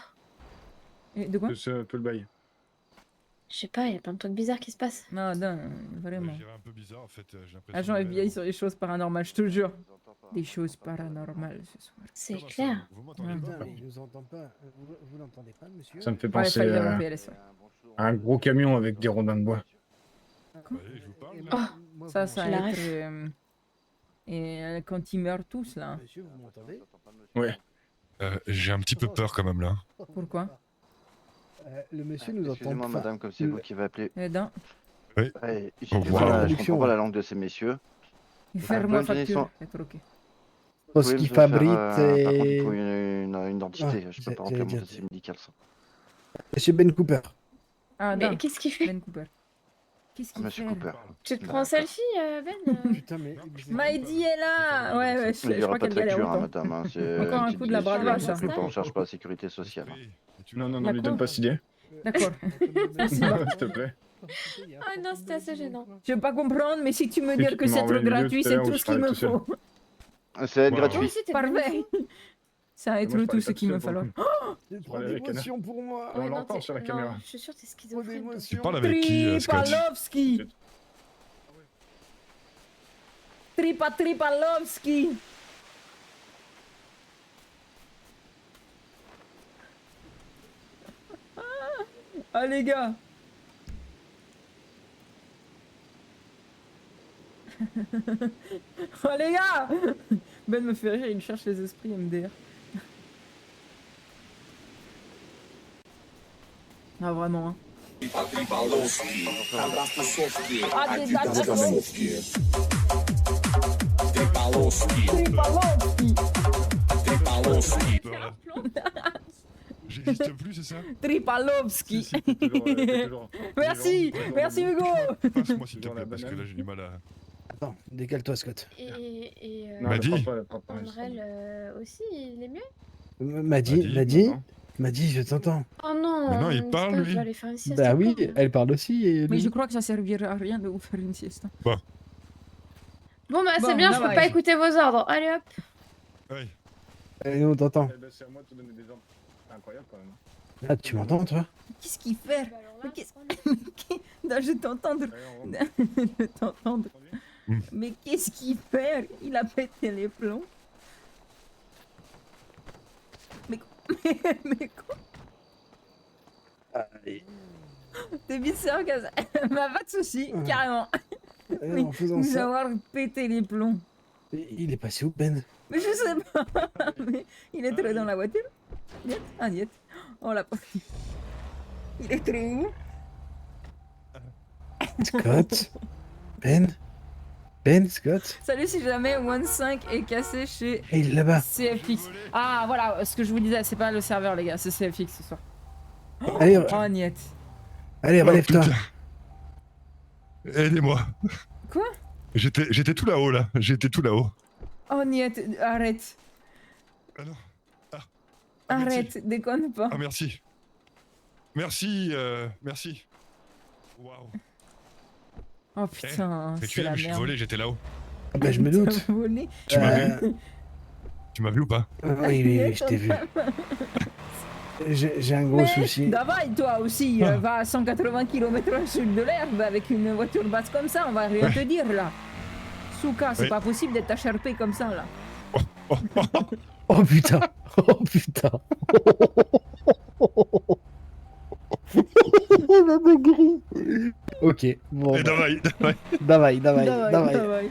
quoi? De quoi? C'est un peu le bail. Je sais pas, il y a plein de trucs bizarres qui se passent. Non, vraiment. Je dirais un peu bizarre en fait. J'ai l'impression. Agent que- FBI sur les choses paranormales, je te jure. Des choses paranormales ce soir. C'est Comment ça, clair. Vous m'entendez Ouais. pas? Putain, mais il nous entend pas. Vous l'entendez pas, monsieur? Ça me fait Ouais, penser failli avoir à PLS, ouais. un gros camion avec des rondins de bois. Allez, je vous parle. Et là. moi- Oh, moi, Ça, vous ça Je la va ref. être... et quand ils meurent tous, là. Monsieur, vous m'entendez? Ouais. J'ai un petit peu peur quand même là. Pourquoi? Le monsieur nous entend Excusez-moi, pas. madame, comme c'est vous qui avez appelé. Les dents. Ouais, je Au revoir. comprends pas la langue de ces messieurs. Faire-moi bonne facture. connaissance. Être ok. Parce Vous pouvez qu'il me faire, fabrique par contre, il et... faut une identité. Ah, Je peux pas j'allais remplir mon dire- dossier médical sans. Monsieur Ben Cooper. Ah, Mais non. qu'est-ce qu'il fait? Ben Cooper. Qu'est-ce qu'il Monsieur fait Cooper. Tu te prends un selfie, Ben? Putain, mais... Maïdi est là. Ouais, Il n'y je aura crois pas de qu'elle galère facture, hein, autant. madame. Hein. C'est Encore un petite coup de la gestion, bras de vache, donc hein. on cherche pas la sécurité sociale. Non, non, non, La lui quoi donne pas cette idée. D'accord. Merci. S'il te plaît. Ah non, c'était assez gênant. Je veux pas comprendre, mais si tu me Et dis tu que m'as c'est trop envoyé une vidéo gratuit, tout à c'est l'heure où tout je ce qu'il me parlais tout seul. faut. C'est Wow. gratuit. Oui, c'était Parfait. Ça va être Moi, je tout parlais ce pas qu'il tout me seul pour falloir. le coup. C'est trop Ouais, avec d'émotion pour moi. On l'entend sur la caméra. Je suis sûre que t'es Trop schizophrène. toi. Tu d'émotion. parles avec qui, Scott? Tripalovski. Tripalovski. Ah les gars. Oh les gars. Ben me fait rire, il cherche les esprits MDR. Ah vraiment hein. Ah, des J'existe plus, c'est ça? Tripalovski. Si, si, t'es toujours- Merci, toujours- merci Hugo. Passe-moi s'il te Dans la plaît, parce que banane. là j'ai du mal à. Attends, décale-toi, Scott. Et Non, M'a elle dit. prend pas, elle prend pas. Andrel aussi, il est mieux? M'a dit, non. je t'entends. Oh non, Mais non, il c'est parle, pas, lui. Je dois aller faire une sieste. Bah oui, encore. elle parle aussi. Et Mais lui- je crois que ça servira à rien de vous faire une sieste. Bon bah Bon, c'est bien, je peux dommage. pas écouter vos ordres. Allez hop. Ouais. Allez, on t'entend. Eh ben, c'est à moi de te donner des ordres. C'est incroyable quand même. Ah, tu m'entends, toi? Qu'est-ce qu'il fait? Bah alors là, Mais qu'est-ce- prends- Non, je t'entends. Allez, on rentre. Je t'entends. Mais qu'est-ce qu'il fait? Il a pété les plombs. Mais quoi? Allez. T'es bizarre, Gaza. Bah, pas de soucis, carrément. Allez, en faisant Nous ça, avoir pété les plombs. il est passé où, Ben? Mais je sais pas. Mais il est très dans la voiture. Niet. Ah, niet. Oh la partie. Il est très où? Scott? Ben, Scott? Salut, si jamais One 5 est cassé chez Et il est là-bas. CFX. Ah, voilà, ce que je vous disais, c'est pas le serveur, les gars, c'est CFX ce soir. Allez, Oh, niet. allez, relève-toi. Aidez-moi. Quoi? J'étais tout là-haut là. J'étais tout là-haut. Oh, niet, arrête. Ah non. Ah, merci. Arrête, déconne pas. Ah merci. Merci, merci. Waouh. Oh putain, Mais tu c'est sais, la je suis merde. volé, j'étais là-haut. Ah bah, je me doute. T'as volé. Tu m'as Euh, vu? Tu m'as vu ou pas? Oui, je t'ai vu. J'ai un gros Mais souci. Davai, toi aussi, Ah. va à 180 km/h sur de l'herbe avec une voiture basse comme ça, on va rien Ouais. te dire là. Souka, c'est Oui. pas possible d'être acharpé comme ça là. Oh putain. Oh putain. Oh la dinguerie. Ok, bon. Eh, Davai, Davai. Davai.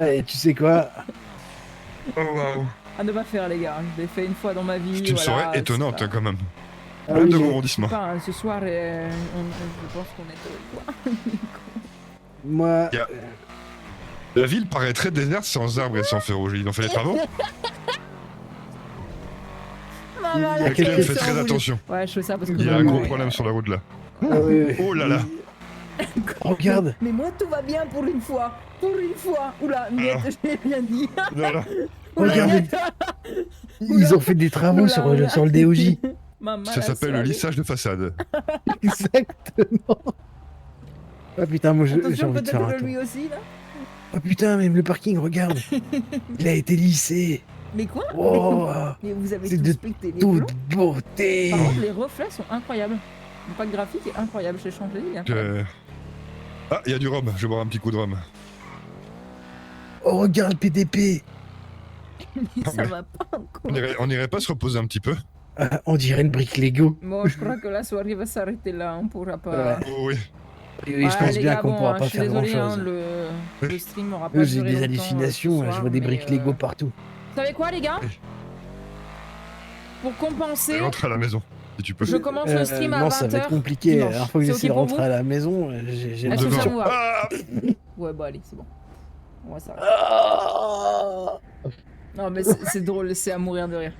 Allez, tu sais quoi? Oh waouh. À ne pas faire les gars, je l'ai fait une fois dans ma vie. C'est une voilà, soirée étonnante c'est hein, quand même. Ah Plein oui, de j'ai- rebondissements. Enfin, ce soir, je pense qu'on est quoi. Moi, Y a- La ville paraît très déserte sans arbres et sans feu rouge. Ils ont fait les travaux. il y a Maman, quelques- Faites très attention. Ouais, je fais ça parce que Il y a un maman gros est- problème sur la route là. Ah oui, oui. Oh là là. Regarde, Mais moi, tout va bien pour une fois. Pour une fois. Oula, Miette, j'ai rien dit. Non, non. Oula, Regarde. Miette. ils ont fait des travaux Oula, sur, oula. sur le DOJ. Maman, Ça la s'appelle le soirée. lissage de façade. Exactement. Ah putain, moi j'ai Attention, envie de faire un peut-être tour. lui aussi, là. Oh putain, même le parking, regarde. Il a été lissé. Mais quoi Oh, Mais vous avez c'est tous de pété les toute plombs. beauté. Par contre, les reflets sont incroyables. Le pack graphique est incroyable. J'ai changé, il est incroyable. Ah, il y a du rhum. Je vais boire un petit coup de rhum. Oh, regarde le PDP. Mais ça mais- va pas encore. On irait pas se reposer un petit peu? Ah, on dirait une brique Lego. Bon, je crois que la soirée va s'arrêter là. On pourra pas. Ouais. Oh, oui. Et je Ouais, pense les bien gars, qu'on bon, pourra hein, pas je suis faire grand désolé, hein, chose. le stream aura pas J'ai duré des longtemps, hallucinations, ce je soir, vois des mais, briques Lego partout. Vous savez quoi, les gars? Pour compenser, Rentre à la maison, si tu peux. je commence le stream à non, 20h. ça va être compliqué. La dimanche. dernière fois que C'est j'essaie ok de pour rentrer vous à la maison, j'ai Est-ce que ça Devant. vous va? Ah Ouais, bah allez, c'est bon. On va s'arrêter. Ah, Non, mais c'est drôle, c'est à mourir de rire.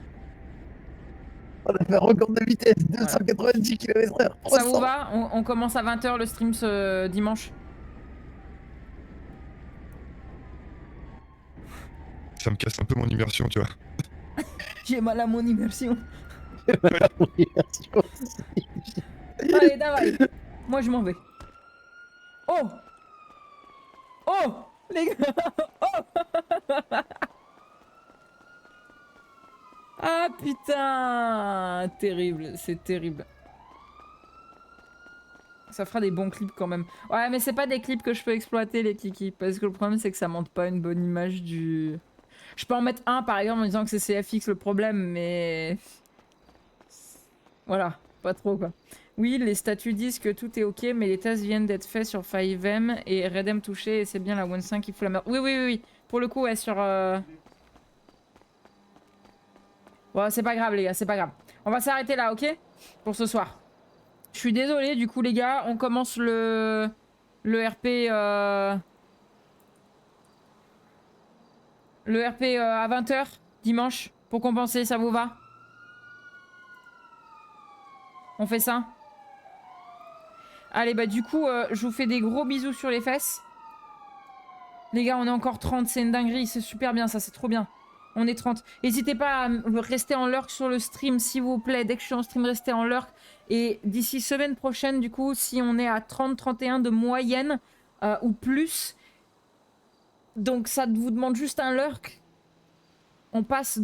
on a fait un record de vitesse, 290 km/h. Ça vous va? On commence à 20h le stream ce dimanche. Ça me casse un peu mon immersion, tu vois. J'ai mal à mon immersion. Allez, давай. Moi, je m'en vais. Oh! Oh! Les gars! Oh! Ah putain! Terrible, c'est terrible. Ça fera des bons clips quand même. Ouais, mais c'est pas des clips que je peux exploiter, les kiki. Parce que le problème, c'est que ça montre pas une bonne image du... Je peux en mettre un, par exemple, en disant que c'est CFX le problème, mais... Voilà, pas trop, quoi. Oui, les statuts disent que tout est ok, mais les tests viennent d'être faits sur 5M et Redem touché, et c'est bien la 1.5 qui fout la merde. Oui, oui, oui, oui. Pour le coup, ouais, sur... Bon, c'est pas grave, les gars, c'est pas grave. On va s'arrêter là, ok? Pour ce soir. Je suis désolé, du coup, les gars, on commence le RP... Le RP à 20h, dimanche, pour compenser, ça vous va? On fait ça? Allez, bah du coup, je vous fais des gros bisous sur les fesses. Les gars, on est encore 30, c'est une dinguerie, c'est super bien ça, c'est trop bien. On est 30. N'hésitez pas à rester en lurk sur le stream, s'il vous plaît. Dès que je suis en stream, restez en lurk. Et d'ici semaine prochaine, du coup, si on est à 30-31 de moyenne ou plus... Donc ça vous demande juste un lurk. On passe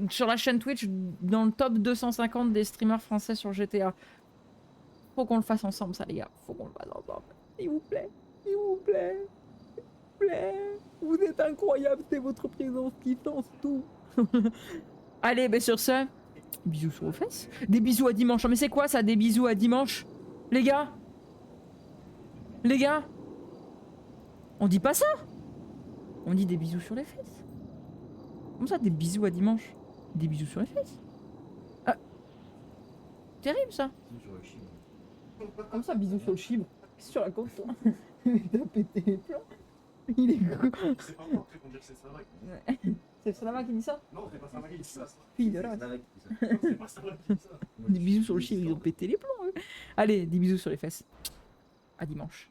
sur la chaîne Twitch dans le top 250 des streamers français sur GTA. Faut qu'on le fasse ensemble ça les gars. Faut qu'on le fasse ensemble. S'il vous plaît. S'il vous plaît. S'il vous plaît. Vous êtes incroyables. C'est votre présence qui lance tout. Allez, ben sur ce, bisous sur vos fesses. Des bisous à dimanche. Mais c'est quoi ça, des bisous à dimanche? Les gars? Les gars? On dit pas ça? On dit des bisous sur les fesses. Comment ça, des bisous à dimanche? Des bisous sur les fesses? Ah. Terrible ça. Comme ça, bisous sur le chibre. Qu'est-ce que tu racontes toi? Il a pété les plans. Il est con. C'est pas moi qui dire que c'est Salama qui dit ça. C'est Salama qui dit ça? Non, c'est pas Salama qui dit ça. Fille de rate. C'est pas Salama qui dit ça. Des bisous sur le chibre, ils ont pété les plombs. Eux. Allez, des bisous sur les fesses. À dimanche.